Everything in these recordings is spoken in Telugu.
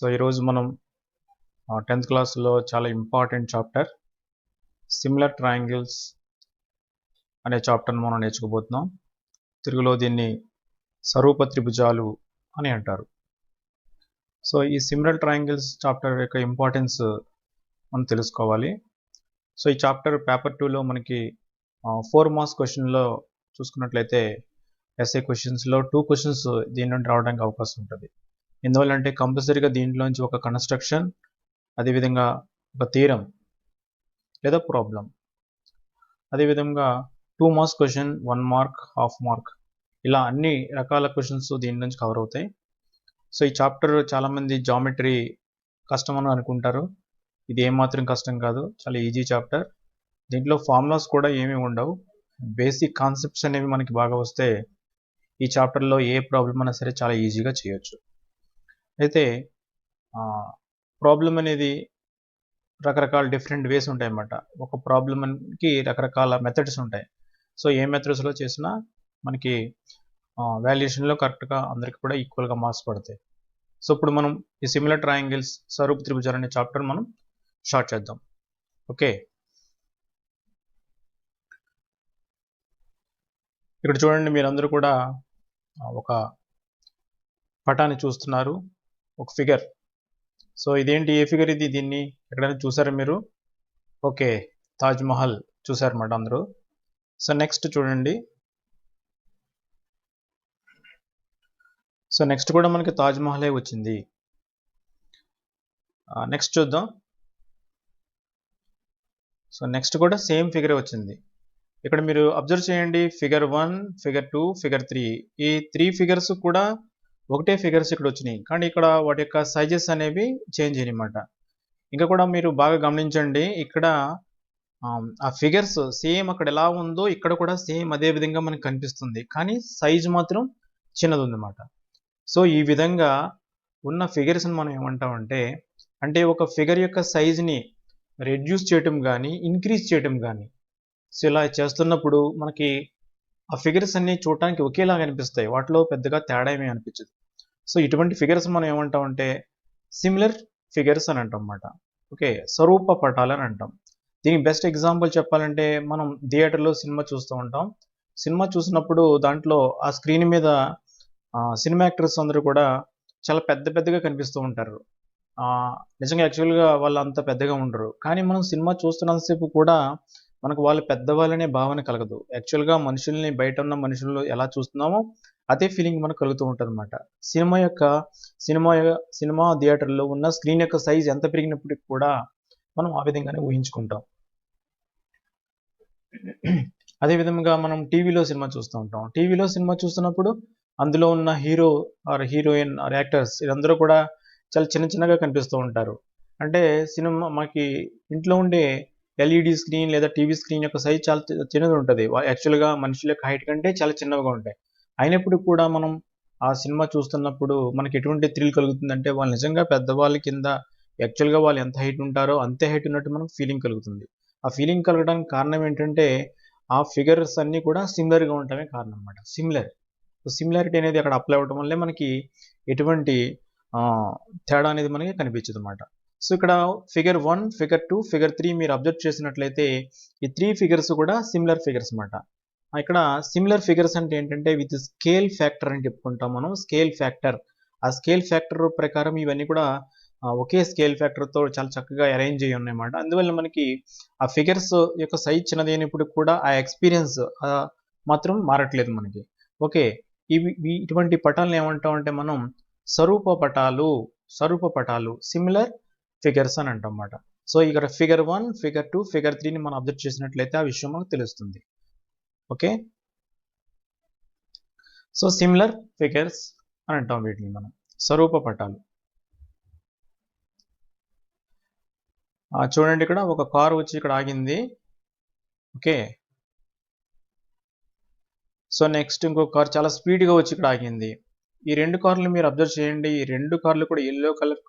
సో ఈరోజు మనం 10th క్లాస్లో చాలా ఇంపార్టెంట్ చాప్టర్ సిమిలర్ ట్రయాంగిల్స్ అనే చాప్టర్ని మనం నేర్చుకోబోతున్నాం. తెలుగులో దీన్ని సరూప త్రిభుజాలు అని అంటారు. సో ఈ సిమిలర్ ట్రయాంగిల్స్ చాప్టర్ యొక్క ఇంపార్టెన్స్ మనం తెలుసుకోవాలి. సో ఈ చాప్టర్ పేపర్ 2లో మనకి 4 మార్క్స్ క్వశ్చన్లో చూసుకున్నట్లయితే ఎస్ఏ క్వశ్చన్స్లో 2 క్వశ్చన్స్ దీని నుండి రావడానికి అవకాశం ఉంటుంది. ఎందువల్ల అంటే కంపల్సరీగా దీంట్లోంచి ఒక కన్స్ట్రక్షన్, అదేవిధంగా ఒక థీరం లేదా ప్రాబ్లం, అదేవిధంగా 2 marks question, 1 mark, half mark, ఇలా అన్ని రకాల క్వశ్చన్స్ దీని నుంచి కవర్ అవుతాయి. సో ఈ చాప్టర్ చాలామంది జామెట్రీ కష్టం అని అనుకుంటారు. ఇది ఏమాత్రం కష్టం కాదు, చాలా ఈజీ చాప్టర్. దీంట్లో ఫార్ములాస్ కూడా ఏమీ ఉండవు. బేసిక్ కాన్సెప్ట్స్ అనేవి మనకి బాగా వస్తే ఈ చాప్టర్లో ఏ ప్రాబ్లం అయినా సరే చాలా ఈజీగా చేయొచ్చు. అయితే ప్రాబ్లం అనేది రకరకాల డిఫరెంట్ వేస్ ఉంటాయి అన్నమాట. ఒక ప్రాబ్లంకి రకరకాల మెథడ్స్ ఉంటాయి. సో ఏ మెథడ్స్లో చేసినా మనకి వాల్యుయేషన్లో కరెక్ట్గా అందరికి కూడా ఈక్వల్గా మార్క్స్ పడతాయి. సో ఇప్పుడు మనం ఈ సిమిలర్ ట్రయాంగిల్స్ సరూప త్రిభుజాలు అనే చాప్టర్ మనం స్టార్ట్ చేద్దాం. ఓకే, ఇక్కడ చూడండి, మీరందరూ కూడా ఒక పటాన్ని చూస్తున్నారు, ఒక ఫిగర్. సో ఇదేంటి, ఏ ఫిగర్ ఇది? దీన్ని ఎక్కడైనా చూసారా మీరు? ఓకే, తాజ్ మహల్ చూసారన్నమాట అందరూ. సో నెక్స్ట్ చూడండి, సో నెక్స్ట్ కూడా మనకి తాజ్ మహలే వచ్చింది. నెక్స్ట్ చూద్దాం. సో నెక్స్ట్ కూడా సేమ్ ఫిగరే వచ్చింది. ఇక్కడ మీరు అబ్జర్వ్ చేయండి, ఫిగర్ 1, ఫిగర్ 2, ఫిగర్ 3, ఈ 3 ఫిగర్స్ కూడా ఒకటే ఫిగర్స్ ఇక్కడ వచ్చినాయి, కానీ ఇక్కడ వాటి యొక్క సైజెస్ అనేవి చేంజ్ అయ్యాయన్నమాట. ఇంకా కూడా మీరు బాగా గమనించండి, ఇక్కడ ఆ ఫిగర్స్ సేమ్ అక్కడ ఎలా ఉందో ఇక్కడ కూడా సేమ్ అదే విధంగా మనకు కనిపిస్తుంది, కానీ సైజ్ మాత్రం చిన్నది ఉందన్నమాట. సో ఈ విధంగా ఉన్న ఫిగర్స్ని మనం ఏమంటామంటే, అంటే ఒక ఫిగర్ యొక్క సైజ్ని రెడ్యూస్ చేయటం కానీ ఇంక్రీజ్ చేయటం కానీ, సో ఇలా చేస్తున్నప్పుడు మనకి ఆ ఫిగర్స్ అన్ని చూడటానికి ఒకేలాగా అనిపిస్తాయి, వాటిలో పెద్దగా తేడా ఏమీ అనిపించదు. సో ఇటువంటి ఫిగర్స్ మనం ఏమంటామంటే సిమిలర్ ఫిగర్స్ అని అంటాం అన్నమాట. ఓకే, స్వరూప పటాలు అని అంటాం. దీనికి బెస్ట్ ఎగ్జాంపుల్ చెప్పాలంటే, మనం థియేటర్లో సినిమా చూస్తూ ఉంటాం. సినిమా చూసినప్పుడు దాంట్లో ఆ స్క్రీన్ మీద సినిమా యాక్టర్స్ అందరూ కూడా చాలా పెద్ద పెద్దగా కనిపిస్తూ ఉంటారు. నిజంగా యాక్చువల్గా వాళ్ళు అంత పెద్దగా ఉండరు, కానీ మనం సినిమా చూస్తున్నంతసేపు కూడా మనకు వాళ్ళు పెద్దవాళ్ళనే భావన కలగదు. యాక్చువల్గా మనుషుల్ని, బయట ఉన్న మనుషులు ఎలా చూస్తున్నామో అదే ఫీలింగ్ మనకు కలుగుతూ ఉంటుంది అన్నమాట. సినిమా థియేటర్లో ఉన్న స్క్రీన్ యొక్క సైజ్ ఎంత పెరిగినప్పటికీ కూడా మనం ఆ విధంగానే ఊహించుకుంటాం. అదేవిధంగా మనం టీవీలో సినిమా చూస్తూ ఉంటాం. టీవీలో సినిమా చూస్తున్నప్పుడు అందులో ఉన్న hero or heroine or actors వీళ్ళందరూ కూడా చాలా చిన్న చిన్నగా కనిపిస్తూ ఉంటారు. అంటే సినిమా మనకి ఇంట్లో ఉండే ఎల్ఈడి స్క్రీన్ లేదా టీవీ స్క్రీన్ యొక్క సైజ్ చాలా చిన్నది ఉంటుంది. యాక్చువల్గా మనుషుల యొక్క హైట్ కంటే చాలా చిన్నగా ఉంటాయి. అయినప్పటికీ కూడా మనం ఆ సినిమా చూస్తున్నప్పుడు మనకి ఎటువంటి థ్రిల్ కలుగుతుందంటే, వాళ్ళు నిజంగా పెద్దవాళ్ళ కింద యాక్చువల్గా వాళ్ళు ఎంత హైట్ ఉంటారో అంతే హైట్ ఉన్నట్టు మనకు ఫీలింగ్ కలుగుతుంది. ఆ ఫీలింగ్ కలగడానికి కారణం ఏంటంటే, ఆ ఫిగర్స్ అన్నీ కూడా సిమిలర్గా ఉండటమే కారణం అన్నమాట. సిమిలారిటీ అనేది అక్కడ అప్లై అవ్వడం వల్లే మనకి ఎటువంటి తేడా అనేది మనకి కనిపించదు అన్నమాట. సో ఇక్కడ ఫిగర్ 1, ఫిగర్ 2, ఫిగర్ 3 మీరు అబ్జర్వ్ చేసినట్లయితే ఈ 3 ఫిగర్స్ కూడా సిమిలర్ ఫిగర్స్ అన్నమాట. ఇక్కడ సిమిలర్ ఫిగర్స్ అంటే ఏంటంటే విత్ స్కేల్ ఫ్యాక్టర్ అని చెప్పుకుంటాం మనం. స్కేల్ ఫ్యాక్టర్, ఆ స్కేల్ ఫ్యాక్టర్ ప్రకారం ఇవన్నీ కూడా ఒకే స్కేల్ ఫ్యాక్టర్తో చాలా చక్కగా అరేంజ్ అయ్యి ఉన్నాయన్నమాట. అందువల్ల మనకి ఆ ఫిగర్స్ యొక్క సైజ్ చిన్నది అయినప్పుడు కూడా ఆ ఎక్స్పీరియన్స్ మాత్రం మారట్లేదు మనకి. ఓకే, ఇటువంటి పటాలను ఏమంటామంటే మనం స్వరూప పటాలు, సిమిలర్ ఫిగర్స్ అని అంటాం అన్నమాట. సో ఇక్కడ ఫిగర్ 1, ఫిగర్ 2, ఫిగర్ 3ని మనం అబ్జర్వ్ చేసినట్లయితే ఆ విషయం మనకు తెలుస్తుంది. ఓకే, సో సిమిలర్ ఫిగర్స్ అని అంటాం వీటిని మనం, స్వరూప పటాలు. చూడండి, ఇక్కడ ఒక కారు వచ్చి ఇక్కడ ఆగింది. ఓకే, సో నెక్స్ట్ ఇంకో కార్ చాలా స్పీడ్గా వచ్చి ఇక్కడ ఆగింది. ఈ 2 కార్లు మీరు అబ్జర్వ్ చేయండి, ఈ 2 కార్లు కూడా ఎల్లో కలర్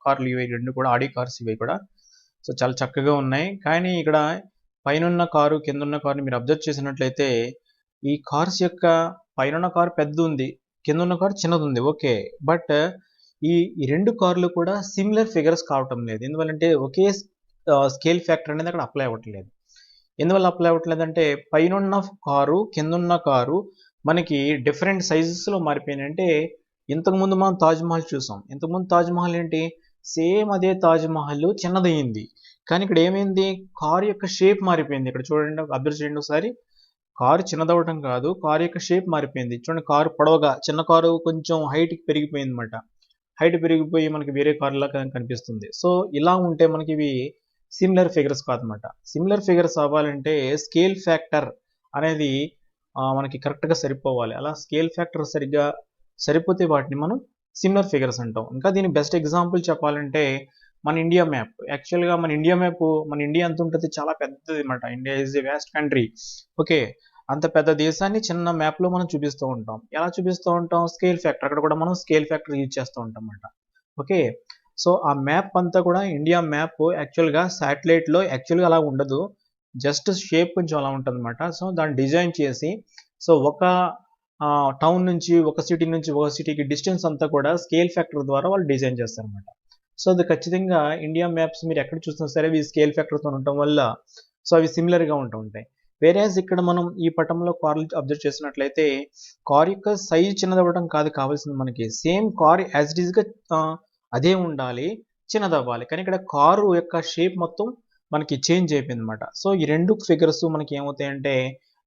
కార్లు, ఇవి 2 కూడా ఆడి కార్స్ ఇవి కూడా. సో చాలా చక్కగా ఉన్నాయి. కానీ ఇక్కడ పైన కారు, కింద ఉన్న కారుని మీరు అబ్జర్వ్ చేసినట్లయితే ఈ కార్స్ యొక్క పైన కారు పెద్ద ఉంది, కింద ఉన్న కారు చిన్నది ఉంది. ఓకే, బట్ ఈ రెండు కార్లు కూడా సిమిలర్ ఫిగర్స్ కావటం లేదు. ఎందువల్లంటే ఒకే స్కేల్ ఫ్యాక్టర్ అనేది అక్కడ అప్లై అవ్వట్లేదు. ఎందువల్ల అప్లై అవ్వట్లేదంటే పైనున్న కారు కిందున్న కారు మనకి డిఫరెంట్ సైజెస్లో మారిపోయినాయి. అంటే ఇంతకుముందు మనం తాజ్మహల్ చూసాం. ఇంతకుముందు తాజ్మహల్ ఏంటి, సేమ్ అదే తాజ్మహల్ చిన్నదయ్యింది. కానీ ఇక్కడ ఏమైంది, కారు యొక్క షేప్ మారిపోయింది. ఇక్కడ చూడండి, అబ్జర్వ్ చేయండి ఒకసారి. కారు చిన్నదవటం కాదు, కారు యొక్క షేప్ మారిపోయింది. చూడండి, కారు పొడవుగా, చిన్న కారు కొంచెం హైట్కి పెరిగిపోయింది అనమాట. హైట్ పెరిగిపోయి మనకి వేరే కారులా కనిపిస్తుంది. సో ఇలా ఉంటే మనకి ఇవి సిమిలర్ ఫిగర్స్ కాదనమాట. సిమిలర్ ఫిగర్స్ అవ్వాలంటే స్కేల్ ఫ్యాక్టర్ అనేది మనకి కరెక్ట్గా సరిపోవాలి. అలా స్కేల్ ఫ్యాక్టర్ సరిగ్గా సరిపోతే వాటిని మనం సిమిలర్ ఫిగర్స్ అంటాం. ఇంకా దీని బెస్ట్ ఎగ్జాంపుల్ చెప్పాలంటే మన ఇండియా మ్యాప్. యాక్చువల్గా మన ఇండియా మ్యాప్, మన ఇండియా ఎంత ఉంటుంది, చాలా పెద్దది అనమాట. India is a vast country. Okay, అంత పెద్ద దేశాన్ని చిన్న మ్యాప్లో మనం చూపిస్తూ ఉంటాం. ఎలా చూపిస్తూ ఉంటాం, స్కేల్ ఫ్యాక్టర్. అక్కడ కూడా మనం స్కేల్ ఫ్యాక్టర్ యూజ్ చేస్తూ ఉంటాం అన్నమాట. ఓకే, సో ఆ మ్యాప్ అంతా కూడా ఇండియా మ్యాప్ యాక్చువల్గా శాటిలైట్లో యాక్చువల్గా అలా ఉండదు, జస్ట్ షేప్ కొంచెం అలా ఉంటుంది అనమాట. సో దాన్ని డిజైన్ చేసి, సో ఒక టౌన్ నుంచి, ఒక సిటీ నుంచి ఒక సిటీకి డిస్టెన్స్ అంతా కూడా స్కేల్ ఫ్యాక్టర్ ద్వారా వాళ్ళు డిజైన్ చేస్తారు అనమాట. సో అది ఖచ్చితంగా ఇండియా మ్యాప్స్ మీరు ఎక్కడ చూసినా సరే అవి స్కేల్ ఫ్యాక్టర్తో ఉండటం వల్ల సో అవి సిమిలర్గా ఉంటూ ఉంటాయి. వేరేజ్ ఇక్కడ మనం ఈ పటంలో కార్లు అబ్జర్వ్ చేసినట్లయితే కార్ యొక్క సైజ్ చిన్నదవ్వడం కాదు కావాల్సింది మనకి, సేమ్ కార్ యాజ్ ఇట్ ఈస్గా అదే ఉండాలి, చిన్నదవ్వాలి. కానీ ఇక్కడ కారు యొక్క షేప్ మొత్తం మనకి చేంజ్ అయిపోయింది అనమాట. సో ఈ రెండు ఫిగర్స్ మనకి ఏమవుతాయంటే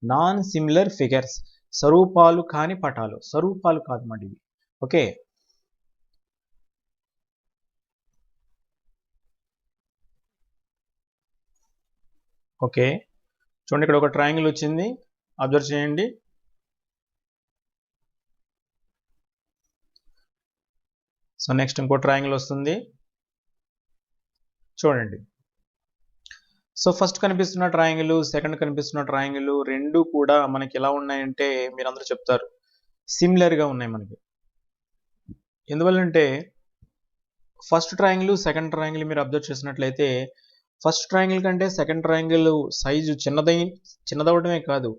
నాన్ సిమిలర్ ఫిగర్స్, స్వరూపాలు కాని పటాలు. స్వరూపాలు కాదు మాట ఇవి. ఓకే, ఓకే చూడండి, ఇక్కడ ఒక ట్రయాంగిల్ వచ్చింది, అబ్జర్వ్ చేయండి. సో నెక్స్ట్ ఇంకో ట్రయాంగిల్ వస్తుంది, చూడండి. సో ఫస్ట్ కనిపిస్తున్న ట్రయాంగిల్, సెకండ్ కనిపిస్తున్న ట్రయాంగిల్ రెండు కూడా మనకి ఎలా ఉన్నాయంటే మీరు అందరూ చెప్తారు సిమిలర్గా ఉన్నాయి మనకి. ఎందువల్లంటే ఫస్ట్ ట్రయాంగిల్ సెకండ్ ట్రయాంగిల్ మీరు అబ్జర్వ్ చేసినట్లయితే ఫస్ట్ ట్రయాంగిల్ కంటే సెకండ్ ట్రయాంగిల్ సైజు చిన్నదవడమే కాదు,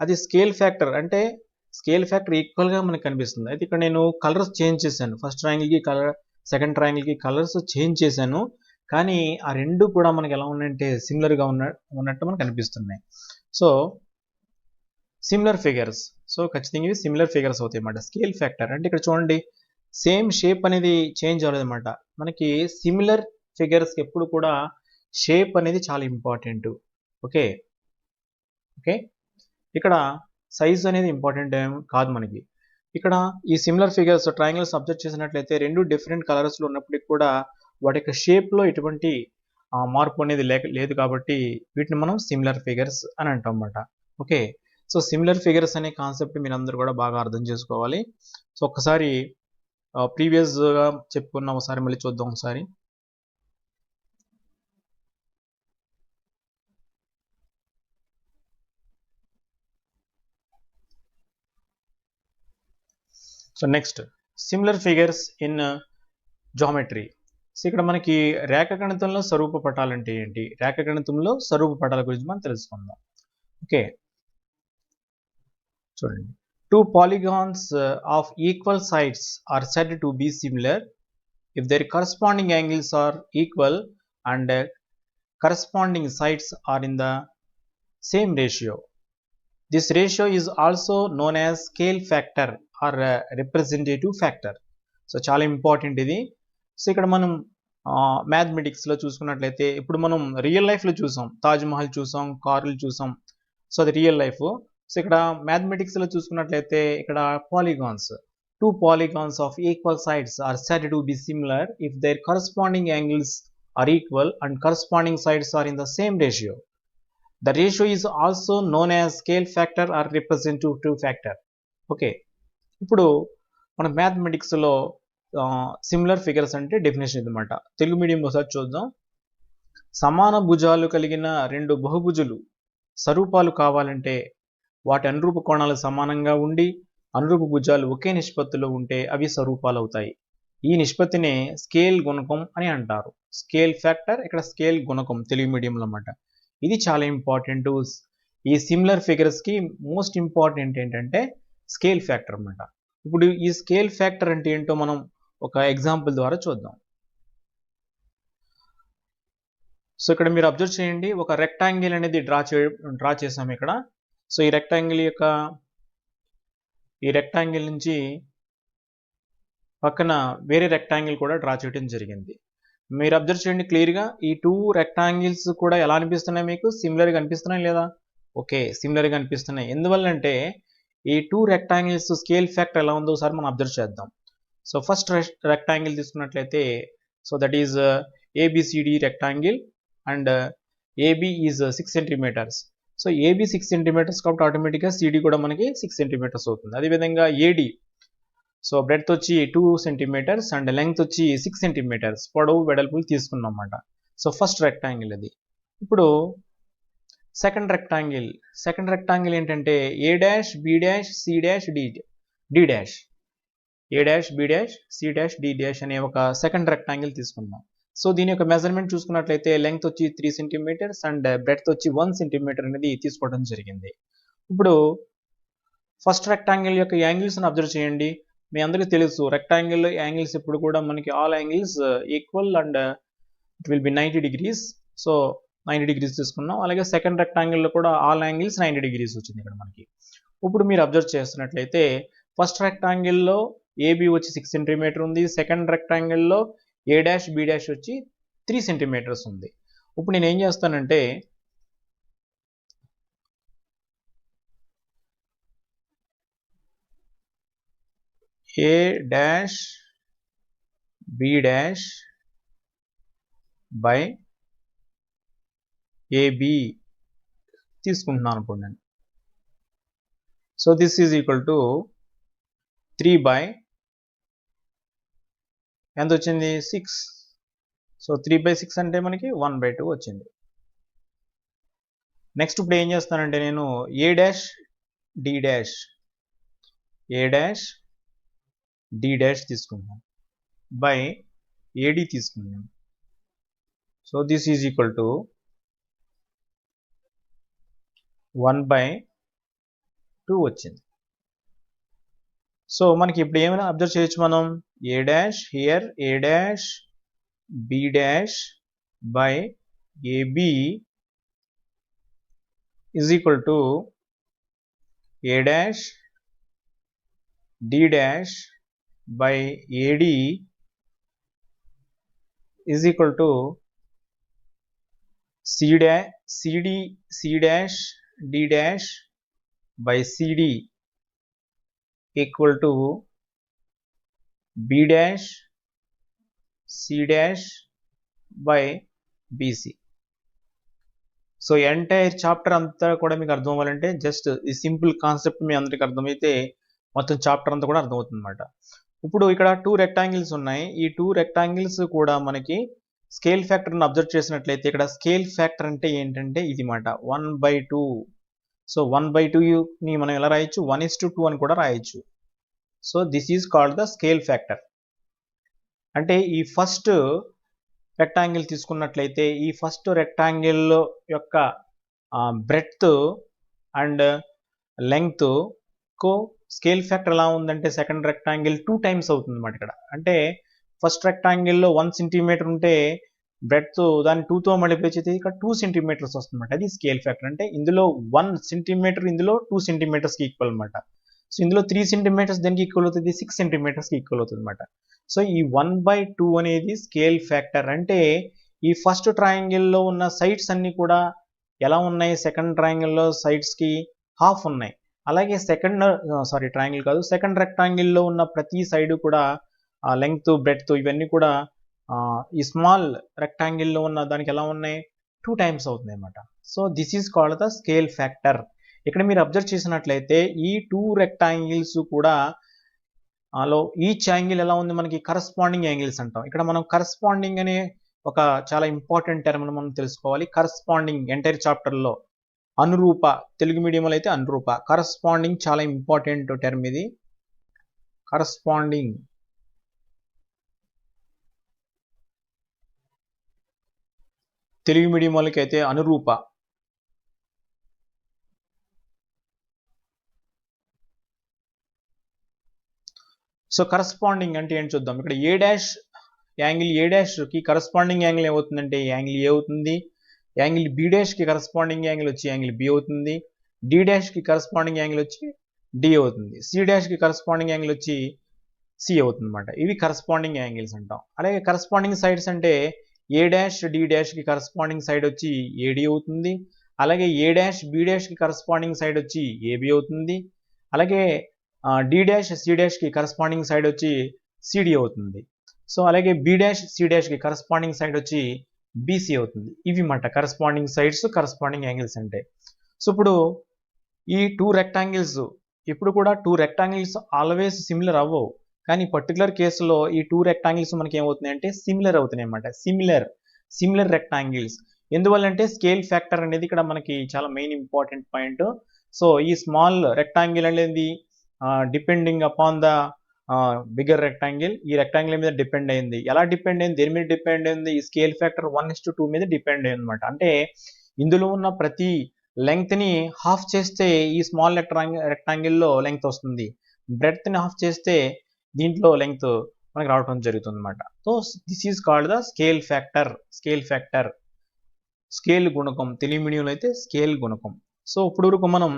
అది స్కేల్ ఫ్యాక్టర్, అంటే స్కేల్ ఫ్యాక్టర్ ఈక్వల్గా మనకు కనిపిస్తుంది. అయితే ఇక్కడ నేను కలర్స్ చేంజ్ చేశాను, ఫస్ట్ ట్రయాంగిల్కి కలర్, సెకండ్ ట్రయాంగిల్కి కలర్స్ చేంజ్ చేశాను. కానీ ఆ రెండు కూడా మనకి ఎలా ఉన్నాయంటే సిమిలర్గా ఉన్నట్టు మనకు కనిపిస్తున్నాయి. సో సిమిలర్ ఫిగర్స్, సో ఖచ్చితంగా ఇవి సిమిలర్ ఫిగర్స్ అవుతాయి అన్నమాట. స్కేల్ ఫ్యాక్టర్ అంటే ఇక్కడ చూడండి, సేమ్ షేప్ అనేది చేంజ్ అవ్వలేదు అనమాట. మనకి సిమిలర్ ఫిగర్స్కి ఎప్పుడు కూడా షేప్ అనేది చాలా ఇంపార్టెంట్. ఓకే, ఓకే ఇక్కడ సైజ్ అనేది ఇంపార్టెంట్ ఏం కాదు మనకి. ఇక్కడ ఈ సిమిలర్ ఫిగర్స్ ట్రయాంగిల్స్ అబ్జర్వ్ చేసినట్లయితే రెండు డిఫరెంట్ కలర్స్లో ఉన్నప్పటికీ కూడా వాటి యొక్క షేప్లో ఎటువంటి మార్పు అనేది లేదు కాబట్టి వీటిని మనం సిమిలర్ ఫిగర్స్ అని అంటాం అన్నమాట. ఓకే, సో సిమిలర్ ఫిగర్స్ అనే కాన్సెప్ట్ మీరు అందరూ కూడా బాగా అర్థం చేసుకోవాలి. సో ఒక్కసారి ప్రీవియస్గా చెప్పుకున్న ఒకసారి మళ్ళీ చూద్దాం ఒకసారి. So next similar figures in geometry. So ఇక్కడ మనకి రేఖాగణితంలో స్వరూప పటాలు అంటే ఏంటి, రేఖాగణితంలో స్వరూప పటాల గురించి మనం తెలుసుకుందాం. ఓకే, చూడండి, two polygons of equal sides are said to be similar if their corresponding angles are equal and corresponding sides are in the same ratio. This ratio is also known as scale factor or representative factor. So చాలా ఇంపార్టెంట్ ఇది. సో ఇక్కడ మనం మ్యాథమెటిక్స్లో చూసుకున్నట్లయితే ఇప్పుడు మనం రియల్ లైఫ్లో చూసాం, తాజ్మహల్ చూసాం, కార్లు చూసాం, సో అది రియల్ లైఫ్. సో ఇక్కడ మ్యాథమెటిక్స్లో చూసుకున్నట్లయితే ఇక్కడ polygons, two polygons of equal sides are said to be similar if their corresponding angles are equal and corresponding sides are in the same ratio. The ratio is also known as scale factor or representative factor. Okay, ఇప్పుడు మన మ్యాథమెటిక్స్లో సిమిలర్ ఫిగర్స్ అంటే డెఫినేషన్ అనమాట. తెలుగు మీడియం ఒకసారి చూద్దాం. సమాన భుజాలు కలిగిన రెండు బహుభుజులు స్వరూపాలు కావాలంటే వాటి అనురూప కోణాలు సమానంగా ఉండి అనురూప భుజాలు ఒకే నిష్పత్తిలో ఉంటే అవి స్వరూపాలు అవుతాయి. ఈ నిష్పత్తినే స్కేల్ గుణకం అని అంటారు. స్కేల్ ఫ్యాక్టర్, ఇక్కడ స్కేల్ గుణకం తెలుగు మీడియంలో అన్నమాట. ఇది చాలా ఇంపార్టెంట్. ఈ సిమిలర్ ఫిగర్స్కి మోస్ట్ ఇంపార్టెంట్ ఏంటంటే స్కేల్ ఫ్యాక్టర్ అన్నమాట. ఇప్పుడు ఈ స్కేల్ ఫ్యాక్టర్ అంటే ఏంటో మనం ఒక ఎగ్జాంపుల్ ద్వారా చూద్దాం. సో ఇక్కడ మీరు అబ్జర్వ్ చేయండి, ఒక రెక్టాంగిల్ అనేది డ్రా చేసాం ఇక్కడ. సో ఈ రెక్టాంగిల్ నుంచి పక్కన వేరే రెక్టాంగిల్ కూడా డ్రా చేయడం జరిగింది. మీరు అబ్జర్వ్ చేయండి క్లియర్గా, ఈ 2 రెక్టాంగిల్స్ కూడా ఎలా అనిపిస్తున్నాయి మీకు? సిమిలర్గా అనిపిస్తున్నాయి లేదా? ఓకే, సిమిలర్గా అనిపిస్తున్నాయి. ఎందువల్లంటే ఈ 2 రెక్టాంగిల్స్ స్కేల్ ఫ్యాక్టర్ ఎలా ఉందో ఒకసారి మనం అబ్జర్వ్ చేద్దాం. సో ఫస్ట్ రెక్టాంగిల్ తీసుకున్నట్లయితే, so that is ABCD rectangle and AB is 6 centimetres. So AB 6 centimetres కాబట్టి ఆటోమేటిక్గా సిడి కూడా మనకి 6 సెంటీమీటర్స్ అవుతుంది. అదేవిధంగా ఏడి, సో బ్రెడ్త్ వచ్చి 2 సెంటీమీటర్స్ అండ్ లెంగ్త్ వచ్చి 6 సెంటీమీటర్స్, పొడవు వెడల్పులు తీసుకున్నాం అన్నమాట. సో ఫస్ట్ రెక్టాంగిల్ అది. ఇప్పుడు సెకండ్ రెక్టాంగిల్ ఏంటంటే A dash B dash C dash D dash, A dash B dash C dash D dash అనే ఒక సెకండ్ రెక్టాంగిల్ తీసుకున్నాం. సో దీని యొక్క మెజర్మెంట్ చూసుకున్నట్లయితే లెంగ్త్ వచ్చి 3 సెంటీమీటర్స్ అండ్ బ్రెడ్త్ వచ్చి 1 సెంటీమీటర్ అనేది తీసుకోవడం జరిగింది. ఇప్పుడు ఫస్ట్ రెక్టాంగిల్ యొక్క యాంగిల్స్ని అబ్జర్వ్ చేయండి. మీ అందరికీ తెలుసు రెక్టాంగిల్ యాంగిల్స్ ఎప్పుడు కూడా మనకి all angles equal and it will be 90 degrees. So 90 degrees తీసుకున్నాం. అలాగే సెకండ్ రెక్టాంగిల్లో కూడా ఆల్ యాంగిల్స్ 90 డిగ్రీస్ వచ్చింది ఇక్కడ మనకి. ఇప్పుడు మీరు అబ్జర్వ్ చేస్తున్నట్లయితే ఫస్ట్ రెక్టాంగిల్లో ఏబి వచ్చి 6 సెంటీమీటర్ ఉంది, సెకండ్ రెక్టాంగిల్లో ఏ డాష్ బి డాష్ వచ్చి 3 సెంటీమీటర్స్ ఉంది. ఇప్పుడు నేను ఏం చేస్తానంటే A dash B dash by AB తీసుకుంటున్నాను అనుకోండి నేను. So this is equal to 3 by ఎంత వచ్చింది? 6. సో 3/6 అంటే మనకి 1/2 వచ్చింది. నెక్స్ట్ ఇప్పుడు ఏం చేస్తానంటే నేను ఏ డాష్ డి డాష్ తీసుకుంటాను బై ఏడి తీసుకుంటాను. So this is equal to 1/2 వచ్చింది. సో మనకి ఇప్పుడు ఏమైనా అబ్జర్వ్ చేయొచ్చు మనం, A dash here A dash B dash by AB is equal to A dash D dash by AD is equal to C dash D dash by CD equal to B dash C dash by BC. So entire chapter అంతా కూడా మీకు అర్థం అవ్వాలంటే జస్ట్ ఈ సింపుల్ కాన్సెప్ట్ మీ అందరికి అర్థమైతే మొత్తం చాప్టర్ అంతా కూడా అర్థమవుతుంది అన్నమాట. ఇప్పుడు ఇక్కడ 2 రెక్టాంగిల్స్ ఉన్నాయి. ఈ 2 రెక్టాంగిల్స్ కూడా మనకి స్కేల్ ఫ్యాక్టర్ని అబ్జర్వ్ చేసినట్లయితే ఇక్కడ స్కేల్ ఫ్యాక్టర్ అంటే ఏంటంటే ఇది మాట 1/2. సో 1/2ని మనం ఎలా రాయొచ్చు? 1:2 అని కూడా రాయొచ్చు. So this is called the scale factor. అంటే ఈ ఫస్ట్ రెక్టాంగిల్ తీసుకున్నట్లయితే ఈ ఫస్ట్ రెక్టాంగిల్ యొక్క breadth and length co scale factor ఎలా ఉందంటే సెకండ్ రెక్టాంగిల్ 2 టైమ్స్ అవుతుంది అన్నమాట ఇక్కడ. అంటే ఫస్ట్ రెక్టాంగిల్లో 1 సెంటీమీటర్ ఉంటే బ్రెడ్త్ దాన్ని 2తో మల్టిప్లై చేస్తే ఇక్కడ 2 సెంటీమీటర్స్ వస్తుందన్నమాట. అది స్కేల్ ఫ్యాక్టర్. అంటే ఇందులో 1 సెంటీమీటర్ ఇందులో 2 సెంటీమీటర్స్కి ఈక్వల్ అనమాట. సో ఇందులో 3 సెంటీమీటర్స్ దేనికి ఈక్వల్ అవుతుంది? 6 సెంటీమీటర్స్కి ఈక్వల్ అవుతుంది అనమాట. సో ఈ 1/2 అనేది స్కేల్ ఫ్యాక్టర్. అంటే ఈ ఫస్ట్ ట్రయాంగిల్లో ఉన్న సైడ్స్ అన్నీ కూడా ఎలా ఉన్నాయి? సెకండ్ ట్రయాంగిల్లో సైడ్స్కి హాఫ్ ఉన్నాయి. అలాగే సెకండ్ రెక్టాంగిల్లో ఉన్న ప్రతి సైడ్ కూడా లెంగ్త్ బ్రెడ్త్ ఇవన్నీ కూడా ఈ స్మాల్ రెక్టాంగిల్లో ఉన్న దానికి ఎలా ఉన్నాయి? 2 టైమ్స్ అవుతుంది అన్నమాట. So this is called the scale factor. ఇక్కడ మీరు అబ్జర్వ్ చేసినట్లయితే ఈ 2 రెక్టాంగిల్స్ కూడా ఈచ్ యాంగిల్ ఎలా ఉంది? మనకి కరస్పాండింగ్ యాంగిల్స్ అంటాం. ఇక్కడ మనం కరస్పాండింగ్ అనే ఒక చాలా ఇంపార్టెంట్ టర్మ్ మనం తెలుసుకోవాలి. కరస్పాండింగ్ ఎంటైర్ చాప్టర్లో అనురూప, తెలుగు మీడియంలో అయితే అనురూప, కరస్పాండింగ్ చాలా ఇంపార్టెంట్ టర్మ్ ఇది. కరస్పాండింగ్ తెలుగు మీడియం వాళ్ళకి అయితే అనురూప. సో కరస్పాండింగ్ అంటే ఏంటి చూద్దాం. ఇక్కడ ఏ డాష్ యాంగిల్ ఏ డాష్కి కరస్పాండింగ్ యాంగిల్ ఏమవుతుందంటే యాంగిల్ ఏ అవుతుంది. యాంగిల్ బి డాష్కి కరస్పాండింగ్ యాంగిల్ వచ్చి యాంగిల్ బి అవుతుంది. డి డాష్కి కరస్పాండింగ్ యాంగిల్ వచ్చి డి అవుతుంది. సి డాష్కి కరస్పాండింగ్ యాంగిల్ వచ్చి సి అవుతుంది అనమాట. ఇవి కరస్పాండింగ్ యాంగిల్స్ అంటాం. అలాగే కరస్పాండింగ్ సైడ్స్ అంటే ఏ డాష్ డి డాష్కి కరస్పాండింగ్ సైడ్ వచ్చి ఏడి అవుతుంది. అలాగే ఏ డాష్ బి డాష్కి కరస్పాండింగ్ సైడ్ వచ్చి ఏబి అవుతుంది. అలాగే డి డాష్ సి డాష్కి కరస్పాండింగ్ సైడ్ వచ్చి సిడి అవుతుంది. సో అలాగే బి డాష్ సి డాష్కి కరస్పాండింగ్ సైడ్ వచ్చి బీసీ అవుతుంది. ఇవి మాట కరస్పాండింగ్ సైడ్స్, కరస్పాండింగ్ యాంగిల్స్ అంటే. సో ఇప్పుడు ఈ టూ రెక్టాంగిల్స్ ఇప్పుడు కూడా టూ రెక్టాంగిల్స్ ఆల్వేస్ సిమిలర్ అవ్వవు. కానీ పర్టికులర్ కేసులో ఈ టూ రెక్టాంగిల్స్ మనకి ఏమవుతున్నాయి అంటే సిమిలర్ అవుతున్నాయి అన్నమాట. Similar rectangles. ఎందువల్లంటే స్కేల్ ఫ్యాక్టర్ అనేది ఇక్కడ మనకి చాలా మెయిన్ ఇంపార్టెంట్ పాయింట్. సో ఈ స్మాల్ రెక్టాంగిల్ అనేది depending upon the bigger rectangle. ఈ రెక్టాంగిల్ మీద డిపెండ్ అయింది. ఎలా డిపెండ్ అయింది, దేని మీద డిపెండ్ అయింది, ఈ స్కేల్ ఫ్యాక్టర్ 1:2 మీద డిపెండ్ అయింది అనమాట. అంటే ఇందులో ఉన్న ప్రతి లెంగ్త్ ని హాఫ్ చేస్తే ఈ స్మాల్ రెక్టాంగిల్లో లెంగ్త్ వస్తుంది. బ్రెడ్త్ ని హాఫ్ చేస్తే దీంట్లో లెంగ్త్ మనకి రావడం జరుగుతుంది అనమాట. So this is called the scale factor. Scale గుణకం, తెలుగు మీడియంలో అయితే స్కేల్ గుణకం. సో ఇప్పుడు వరకు మనం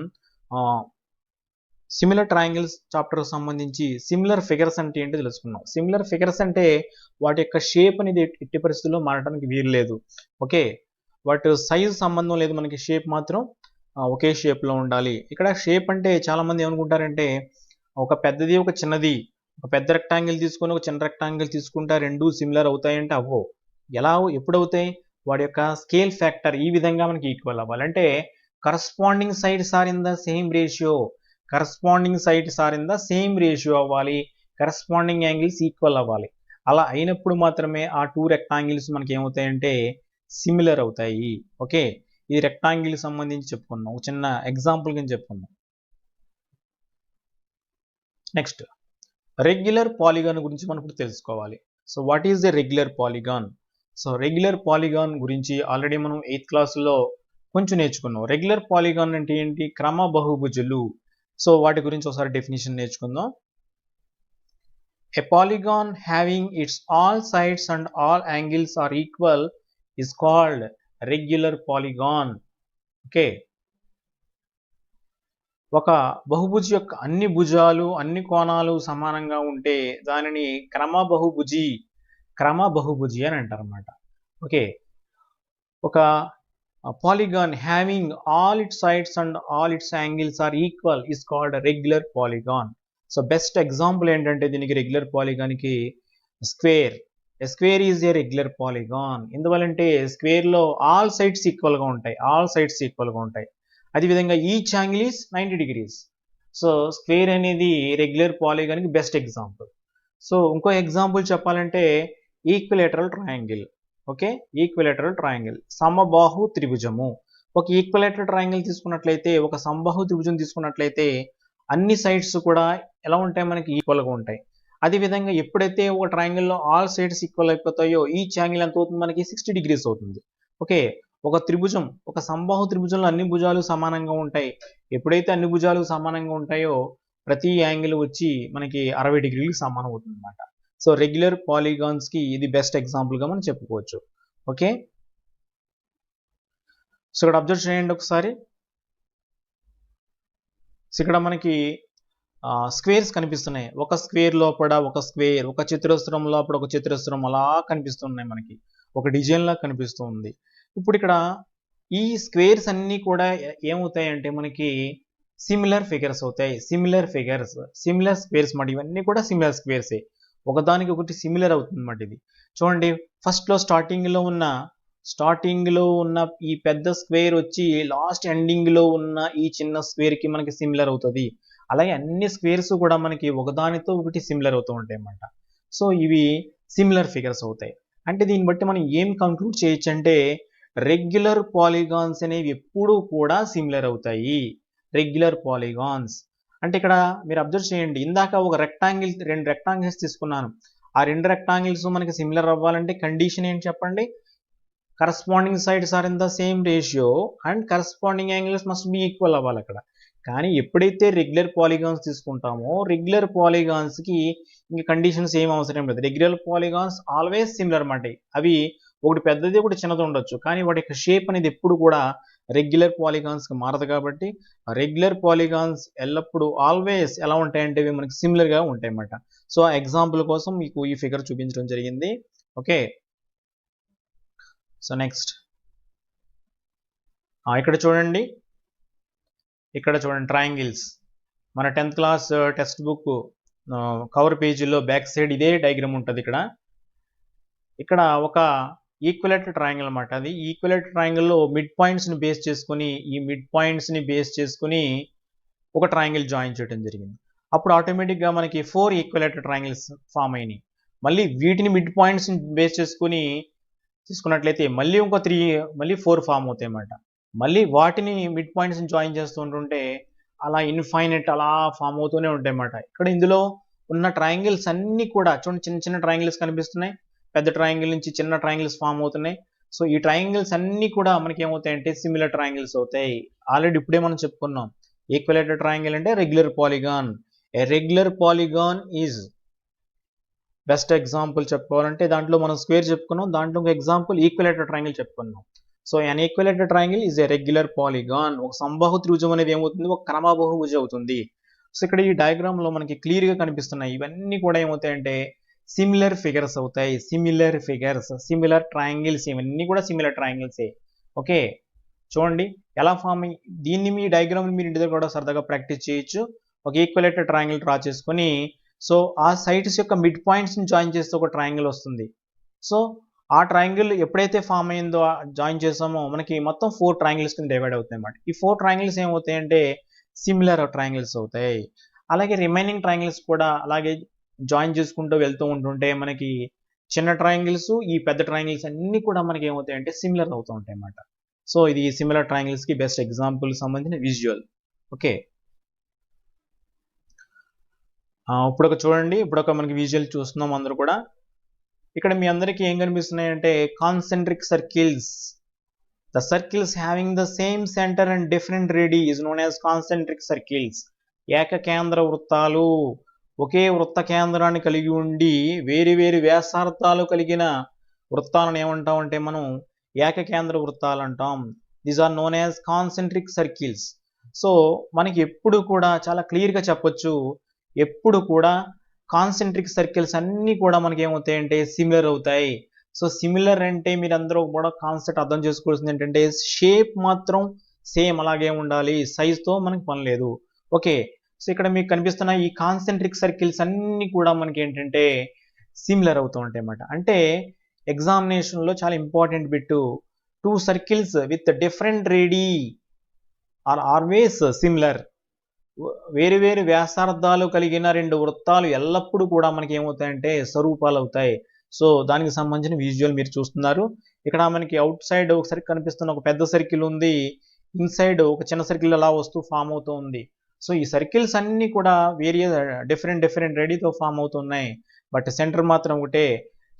సిమిలర్ ట్రయాంగిల్స్ చాప్టర్ సంబంధించి సిమిలర్ ఫిగర్స్ అంటే ఏంటో తెలుసుకున్నాం. సిమిలర్ ఫిగర్స్ అంటే వాటి యొక్క షేప్ అనేది ఎట్టి పరిస్థితుల్లో మారడానికి వీలు లేదు. ఓకే, వాటి సైజ్ సంబంధం లేదు, మనకి షేప్ మాత్రం ఒకే షేప్ లో ఉండాలి. ఇక్కడ షేప్ అంటే చాలా మంది ఏమనుకుంటారంటే ఒక పెద్దది ఒక చిన్నది, ఒక పెద్ద రెక్టాంగిల్ తీసుకొని ఒక చిన్న రెక్టాంగిల్ తీసుకుంటే రెండు సిమిలర్ అవుతాయంటే అవ్వవు. ఎలా ఎప్పుడు అవుతాయి, వాడి యొక్క స్కేల్ ఫ్యాక్టర్ ఈ విధంగా మనకి ఈక్వల్ అవ్వాలి. అంటే corresponding sides are in the same ratio, అవ్వాలి. కరస్పాండింగ్ యాంగిల్స్ ఈక్వల్ అవ్వాలి. అలా అయినప్పుడు మాత్రమే ఆ టూ రెక్టాంగిల్స్ మనకి ఏమవుతాయంటే సిమిలర్ అవుతాయి. ఓకే, ఇది రెక్టాంగిల్ సంబంధించి చెప్పుకున్నాం. ఒక చిన్న ఎగ్జాంపుల్ కింద చెప్పుకున్నాం. నెక్స్ట్ రెగ్యులర్ పాలిగాన్ గురించి మనం ఇప్పుడు తెలుసుకోవాలి. So what is the regular polygon? So regular polygon గురించి ఆల్రెడీ మనం 8th క్లాస్లో కొంచెం నేర్చుకున్నాం. రెగ్యులర్ పాలిగాన్ అంటే ఏంటి, క్రమ బహుభుజులు. సో వాటి గురించి ఒకసారి డెఫినేషన్ నేర్చుకుందాం. A polygon having its all sides and all angles are equal is called regular polygon. Okay, ఒక బహుభుజి యొక్క అన్ని భుజాలు అన్ని కోణాలు సమానంగా ఉంటే దానిని క్రమ బహుభుజి అని అంటారు అన్నమాట. ఓకే, ఒక polygon having all its sides and all its angles are equal is called regular polygon. So best example ఏంటంటే దీనికి రెగ్యులర్ పాలిగాన్కి square. Square is a regular polygon. ఎందువల్లంటే స్క్వేర్ లో ఆల్ సైడ్స్ ఈక్వల్ గా ఉంటాయి. అదేవిధంగా each angle is 90 degrees. So square అనేది రెగ్యులర్ పాలిగాన్కి బెస్ట్ ఎగ్జాంపుల్. సో ఇంకో ఎగ్జాంపుల్ చెప్పాలంటే equilateral triangle. Okay, equilateral triangle సమబాహు త్రిభుజము. ఒక ఈక్విలేటరల్ ట్రయాంగిల్ తీసుకున్నట్లయితే, ఒక సమబాహు త్రిభుజం తీసుకున్నట్లయితే అన్ని సైడ్స్ కూడా ఎలా ఉంటాయి, మనకి ఈక్వల్ గా ఉంటాయి. అదేవిధంగా ఎప్పుడైతే ఒక ట్రయాంగిల్లో ఆల్ సైడ్స్ ఈక్వల్ అయిపోతాయో ఈచ్ యాంగిల్ ఎంత అవుతుంది, మనకి 60 degrees అవుతుంది. ఓకే, ఒక త్రిభుజం, ఒక సమబాహు త్రిభుజంలో అన్ని భుజాలు సమానంగా ఉంటాయి. ఎప్పుడైతే అన్ని భుజాలు సమానంగా ఉంటాయో ప్రతి యాంగిల్ వచ్చి మనకి 60 degrees సమానం అవుతుంది అన్నమాట. సో రెగ్యులర్ పాలిగాన్స్ కి ఇది బెస్ట్ ఎగ్జాంపుల్ గా మనం చెప్పుకోవచ్చు. ఓకే, సో ఇక్కడ అబ్జర్వ్ చేయండి ఒకసారి. సో ఇక్కడ మనకి స్క్వేర్స్ కనిపిస్తున్నాయి. ఒక స్క్వేర్ లోపల ఒక స్క్వేర్, ఒక చతురస్రం లోపల ఒక చతురస్రం అలా కనిపిస్తున్నాయి. మనకి ఒక డిజైన్ లా కనిపిస్తుంది. ఇప్పుడు ఇక్కడ ఈ స్క్వేర్స్ అన్ని కూడా ఏమవుతాయి అంటే మనకి సిమిలర్ ఫిగర్స్ అవుతాయి. సిమిలర్ స్క్వేర్స్ మాట. ఇవన్నీ కూడా సిమిలర్ స్క్వేర్సే, ఒకదానికి ఒకటి సిమిలర్ అవుతుంది అన్నమాట. ఇది చూడండి, ఫస్ట్ లో స్టార్టింగ్ లో ఉన్న ఈ పెద్ద స్క్వేర్ వచ్చి లాస్ట్ ఎండింగ్ లో ఉన్న ఈ చిన్న స్క్వేర్ కి మనకి సిమిలర్ అవుతుంది. అలాగే అన్ని స్క్వేర్స్ కూడా మనకి ఒకదానితో ఒకటి సిమిలర్ అవుతూ ఉంటాయి అన్నమాట. సో ఇవి సిమిలర్ ఫిగర్స్ అవుతాయి. అంటే దీన్ని బట్టి మనం ఏం కంక్లూడ్ చేయొచ్చు అంటే రెగ్యులర్ పాలిగాన్స్ అనేవి ఎప్పుడూ కూడా సిమిలర్ అవుతాయి. రెగ్యులర్ పాలిగాన్స్ అంటే ఇక్కడ మీరు అబ్జర్వ్ చేయండి, ఇందాక ఒక రెక్టాంగిల్, 2 రెక్టాంగిల్స్ తీసుకున్నాను. ఆ 2 రెక్టాంగిల్స్ మనకి సిమిలర్ అవ్వాలంటే కండిషన్ ఏంటి చెప్పండి, corresponding sides are in the same ratio and corresponding angles must be equal అవ్వాలి. అక్కడ కానీ ఎప్పుడైతే రెగ్యులర్ పాలిగాన్స్ తీసుకుంటామో రెగ్యులర్ పాలిగాన్స్కి ఇంక కండిషన్స్ ఏం అవసరం లేదు. రెగ్యులర్ పాలిగాన్స్ ఆల్వేస్ సిమిలర్ అన్నమాట. అవి ఒకటి పెద్దది ఒకటి చిన్నది ఉండొచ్చు, కానీ వాటి యొక్క షేప్ అనేది ఎప్పుడు కూడా రెగ్యులర్ పాలిగాన్స్కి మారదు. కాబట్టి రెగ్యులర్ పాలిగాన్స్ ఎల్లప్పుడూ ఆల్వేస్ ఎలా ఉంటాయంటే ఇవి మనకి సిమిలర్గా ఉంటాయి అన్నమాట. సో ఆ ఎగ్జాంపుల్ కోసం మీకు ఈ ఫిగర్ చూపించడం జరిగింది. ఓకే, సో నెక్స్ట్ ఇక్కడ చూడండి, ట్రయాంగిల్స్. మన 10th class text book cover పేజీలో బ్యాక్ సైడ్ ఇదే డయాగ్రామ్ ఉంటుంది. ఇక్కడ ఒక ఈక్వలేటర్ ట్రయాంగిల్ అన్నమాట. అది ఈక్వలేటర్ ట్రయాంగిల్లో మిడ్ పాయింట్స్ని బేస్ చేసుకుని ఒక ట్రయాంగిల్ జాయిన్ చేయడం జరిగింది. అప్పుడు ఆటోమేటిక్గా మనకి 4 ఈక్వలేటర్ ట్రయాంగిల్స్ ఫామ్ అయినాయి. మళ్ళీ వీటిని మిడ్ పాయింట్స్ని బేస్ చేసుకుని తీసుకున్నట్లయితే మళ్ళీ ఇంకో 4 ఫామ్ అవుతాయి అన్నమాట. మళ్ళీ వాటిని మిడ్ పాయింట్స్ని జాయిన్ చేస్తూ ఉంటుంటే అలా ఇన్ఫైనైట్ అలా ఫామ్ అవుతూనే ఉంటాయి అన్నమాట. ఇక్కడ ఇందులో ఉన్న ట్రయాంగిల్స్ అన్నీ కూడా చూడండి, చిన్న చిన్న ట్రయాంగిల్స్ కనిపిస్తున్నాయి, పెద్ద ట్రయాంగిల్ నుంచి చిన్న ట్రయాంగిల్స్ ఫామ్ అవుతున్నాయి. సో ఈ ట్రయాంగిల్స్ అన్నీ కూడా మనకి ఏమవుతాయంటే సిమిలర్ ట్రయాంగిల్స్ అవుతాయి. ఆల్రెడీ ఇప్పుడే మనం చెప్పుకున్నాం, ఈక్వలేటర్ ట్రయాంగిల్ అంటే regular polygon. A regular polygon is best example చెప్పుకోవాలంటే దాంట్లో మనం స్క్వేర్ చెప్పుకున్నాం, దాంట్లో ఒక ఎగ్జాంపుల్ ఈక్వలేటర్ ట్రయాంగిల్ చెప్పుకున్నాం. So an equilateral triangle is a regular polygon. ఒక సమబాహు త్రిభుజం అనేది ఏమవుతుంది, ఒక క్రమబహుభుజం అవుతుంది. సో ఇక్కడ ఈ డయాగ్రామ్ లో మనకి క్లియర్ గా కనిపిస్తున్నాయి. ఇవన్నీ కూడా ఏమవుతాయంటే సిమిలర్ ఫిగర్స్ అవుతాయి. సిమిలర్ ట్రయాంగిల్స్, ఇవన్నీ కూడా సిమిలర్ ట్రయాంగిల్సే. ఓకే, చూడండి ఎలా ఫామ్ అయ్యి. దీన్ని మీ డయాగ్రామ్ మీరు ఇంటి దగ్గర కూడా సరదాగా ప్రాక్టీస్ చేయొచ్చు. ఒక ఈక్వలేటర్ ట్రయాంగిల్ డ్రా చేసుకొని సో ఆ సైడ్స్ యొక్క మిడ్ పాయింట్స్ ని జాయిన్ చేస్తే ఒక ట్రయాంగిల్ వస్తుంది. సో ఆ ట్రయాంగిల్ ఎప్పుడైతే ఫామ్ అయిందో జాయిన్ చేసామో మనకి మొత్తం 4 ట్రయాంగిల్స్ కింద డివైడ్ అవుతాయి అన్నమాట. ఈ 4 ట్రయాంగిల్స్ ఏమవుతాయంటే సిమిలర్ ట్రయాంగిల్స్ అవుతాయి. అలాగే రిమైనింగ్ ట్రయాంగిల్స్ కూడా అలాగే జాయిన్ చేసుకుంటూ వెళ్తూ ఉంటుంటే మనకి చిన్న ట్రయాంగిల్స్, ఈ పెద్ద ట్రయాంగిల్స్ అన్ని కూడా మనకి ఏమవుతాయంటే సిమిలర్ అవుతూ ఉంటాయి అన్నమాట. సో ఇది సిమిలర్ ట్రయాంగిల్స్ కి బెస్ట్ ఎగ్జాంపుల్ సంబంధించిన విజువల్. ఓకే, ఇప్పుడు మనకి విజువల్ చూస్తున్నాం అందరూ కూడా. ఇక్కడ మీ అందరికీ ఏం కనిపిస్తున్నాయంటే concentric circles. The circles having the same centre and different radii is known as concentric circles. ఏకకేంద్ర వృత్తాలు ఒకే వృత్త కేంద్రాన్ని కలిగి ఉండి వేరు వేరు వ్యాసార్థాలు కలిగిన వృత్తాలను ఏమంటాం అంటే మనం ఏకకేంద్ర వృత్తాలు అంటాం. These are known as concentric circles. So మనకి ఎప్పుడు కూడా చాలా క్లియర్గా చెప్పొచ్చు, ఎప్పుడు కూడా కాన్సెంట్రిక్ సర్కిల్స్ అన్నీ కూడా మనకి ఏమవుతాయంటే సిమిలర్ అవుతాయి. సో సిమిలర్ అంటే మీరందరూ కూడా కాన్సెప్ట్ అర్థం చేసుకోవాల్సింది ఏంటంటే షేప్ మాత్రం సేమ్ అలాగే ఉండాలి, సైజ్తో మనకి పని లేదు. ఓకే, సో ఇక్కడ మీకు కనిపిస్తున్న ఈ కాన్సెంట్రిక్ సర్కిల్స్ అన్నీ కూడా మనకి ఏంటంటే సిమిలర్ అవుతూ ఉంటాయి అన్నమాట. అంటే ఎగ్జామినేషన్లో చాలా important bit, 2 circles with different radii are always similar. వేరు వేరు వ్యాసార్థాలు కలిగిన 2 వృత్తాలు ఎల్లప్పుడూ కూడా మనకి ఏమవుతాయంటే స్వరూపాలు అవుతాయి. సో దానికి సంబంధించిన విజువల్ మీరు చూస్తున్నారు. ఇక్కడ మనకి అవుట్ సైడ్ ఒకసారి కనిపిస్తున్న ఒక పెద్ద సర్కిల్ ఉంది, ఇన్సైడ్ ఒక చిన్న సర్కిల్ అలా వస్తూ ఫామ్ అవుతూ ఉంది. సో ఈ సర్కిల్స్ అన్నీ కూడా డిఫరెంట్ రెడీతో ఫామ్ అవుతున్నాయి, బట్ సెంటర్ మాత్రం ఒకటే.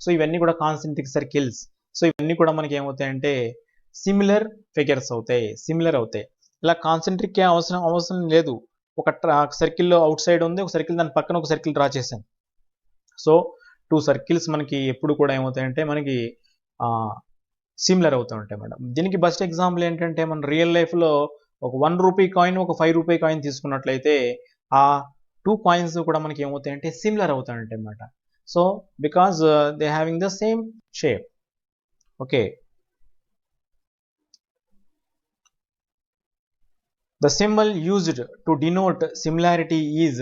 సో ఇవన్నీ కూడా కాన్సెంట్రిక్ సర్కిల్స్. సో ఇవన్నీ కూడా మనకి ఏమవుతాయంటే సిమిలర్ ఫిగర్స్ అవుతాయి, సిమిలర్ అవుతాయి. ఇలా కాన్సెంట్రిక్ అవసరం లేదు. ఒక సర్కిల్లో అవుట్ సైడ్ ఉంది, ఒక సర్కిల్ దాని పక్కన ఒక సర్కిల్ డ్రా చేశాను. సో 2 సర్కిల్స్ మనకి ఎప్పుడు కూడా ఏమవుతాయంటే మనకి సిమిలర్ అవుతూ ఉంటాయి మేడం. దీనికి బెస్ట్ ఎగ్జాంపుల్ ఏంటంటే మన రియల్ లైఫ్లో ఒక 1 రూపీ కాయిన్, ఒక 5 రూపీ కాయిన్ తీసుకున్నట్లయితే ఆ 2 కాయిన్స్ కూడా మనకి ఏమవుతాయంటే సిమిలర్ అవుతాయంటే అన్నమాట. So because they having the same shape. Okay, the symbol used to denote similarity is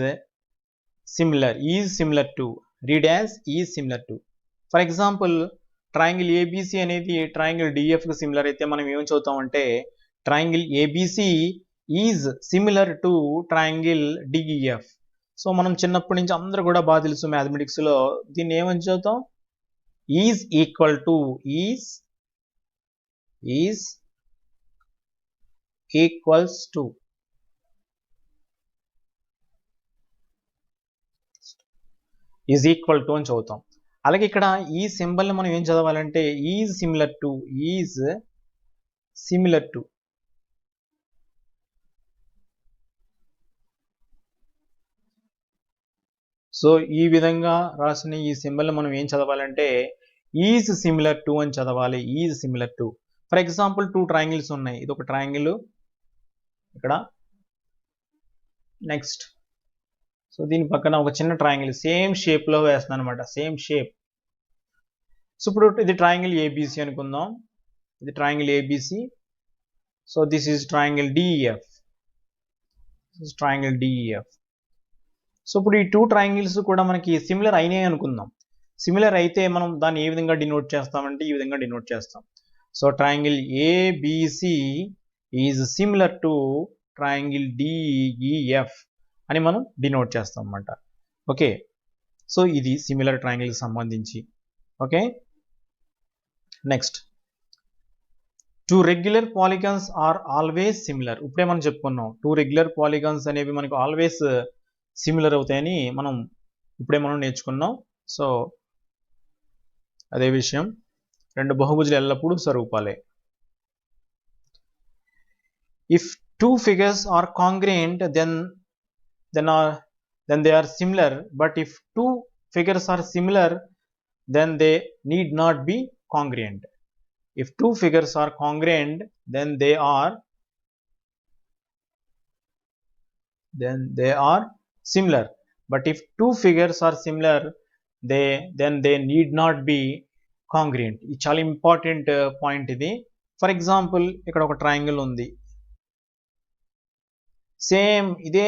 similar to. Read as is similar to. For example, triangle ABC అనేది triangle DF కి సిమిలర్ అయితే మనం ఏం చదువుతామంటే triangle ABC is similar to triangle DEF. So మనం చిన్నప్పటి నుంచి అందరూ కూడా బాగా తెలుసు మ్యాథమెటిక్స్లో దీన్ని ఏమని చదువుతాం, is equal to equals to. Is equal to అని చదువుతాం. అలాగే ఇక్కడ ఈ సింబల్ని మనం ఏం చదవాలంటే ఈజ్ సిమిలర్ టు. సో ఈ విధంగా రాసిన ఈ సింబల్ మనం ఏం చదవాలంటే ఈజ్ సిమిలర్ టు అని చదవాలి. Is similar to. For example 2 triangles ఉన్నాయి. ఇది ఒక ట్రయాంగిల్, ఇక్కడ నెక్స్ట్. సో దీని పక్కన ఒక చిన్న ట్రయాంగిల్ సేమ్ షేప్ లో వేస్తున్నాను అనమాట, సేమ్ షేప్. సో ఇప్పుడు ఇది ట్రయాంగిల్ ఏబిసి అనుకుందాం. ఇది triangle ABC. So this is triangle DEF. Triangle DEF. So ఇప్పుడు ఈ 2 ట్రయాంగిల్స్ కూడా మనకి సిమిలర్ అయినాయి అనుకుందాం. సిమిలర్ అయితే మనం దాన్ని ఏ విధంగా డినోట్ చేస్తామంటే ఈ విధంగా డినోట్ చేస్తాం. So triangle ABC is similar to triangle DEF అని మనం డినోట్ చేస్తాం అన్నమాట. ఓకే, సో ఇది సిమిలర్ ట్రయాంగిల్ సంబంధించి. Okay, next 2 regular polygons are always similar. ఇప్పుడే మనం చెప్పుకున్నాం 2 రెగ్యులర్ పాలిగాన్స్ అనేవి మనకు ఆల్వేస్ సిమిలర్ అవుతాయని మనం ఇప్పుడే మనం నేర్చుకున్నాం. సో అదే విషయం, 2 బహుభుజాలు ఎల్లప్పుడూ స్వరూపాలే. If 2 figures are congruent then they are similar, but if 2 figures are similar then they need not be congruent. If 2 figures are congruent then they are similar, but if 2 figures are similar then they need not be congruent. ఇది చాలా ఇంపార్టెంట్ పాయింట్ ఇది. ఫర్ ఎగ్జాంపుల్ ఇక్కడ ఒక ట్రయాంగిల్ ఉంది, సేమ్ ఇదే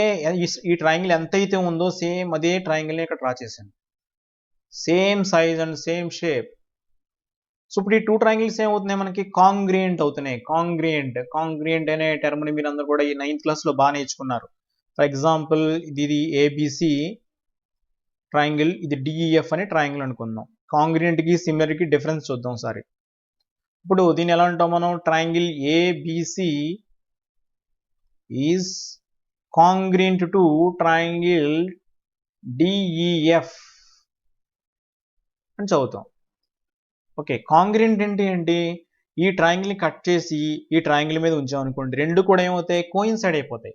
ఈ ట్రయాంగిల్ ఎంతైతే ఉందో సేమ్ అదే ట్రయాంగిల్ని ఇక్కడ డ్రా చేశాను, same size and same shape. So ఇప్పుడు ఈ 2 ట్రయాంగిల్స్ ఏమవుతున్నాయి, మనకి కాంగ్రియంట్ అవుతున్నాయి. కాంగ్రియంట్ అనే టర్మ్ని మీరు అందరూ కూడా ఈ 9th క్లాస్లో బాగా నేర్చుకున్నారు. ఫర్ ఎగ్జాంపుల్ ఇది ఏబిసి ట్రయాంగిల్, ఇది డిఈఎఫ్ అనే ట్రయాంగిల్ అనుకుందాం. కాంగ్రియంట్కి సిమిలర్కి డిఫరెన్స్ చూద్దాం ఒకసారి. ఇప్పుడు దీన్ని ఎలా అంటాం మనం, triangle ABC is congruent to triangle DEF అని చదువుతాం. ఓకే, కాంగ్రియంట్ అంటే ఏంటి, ఈ ట్రయాంగిల్ని కట్ చేసి ఈ ట్రయాంగిల్ మీద ఉంచామనుకోండి, 2 కూడా ఏమవుతాయి, కోయిన్సైడ్ అయిపోతాయి.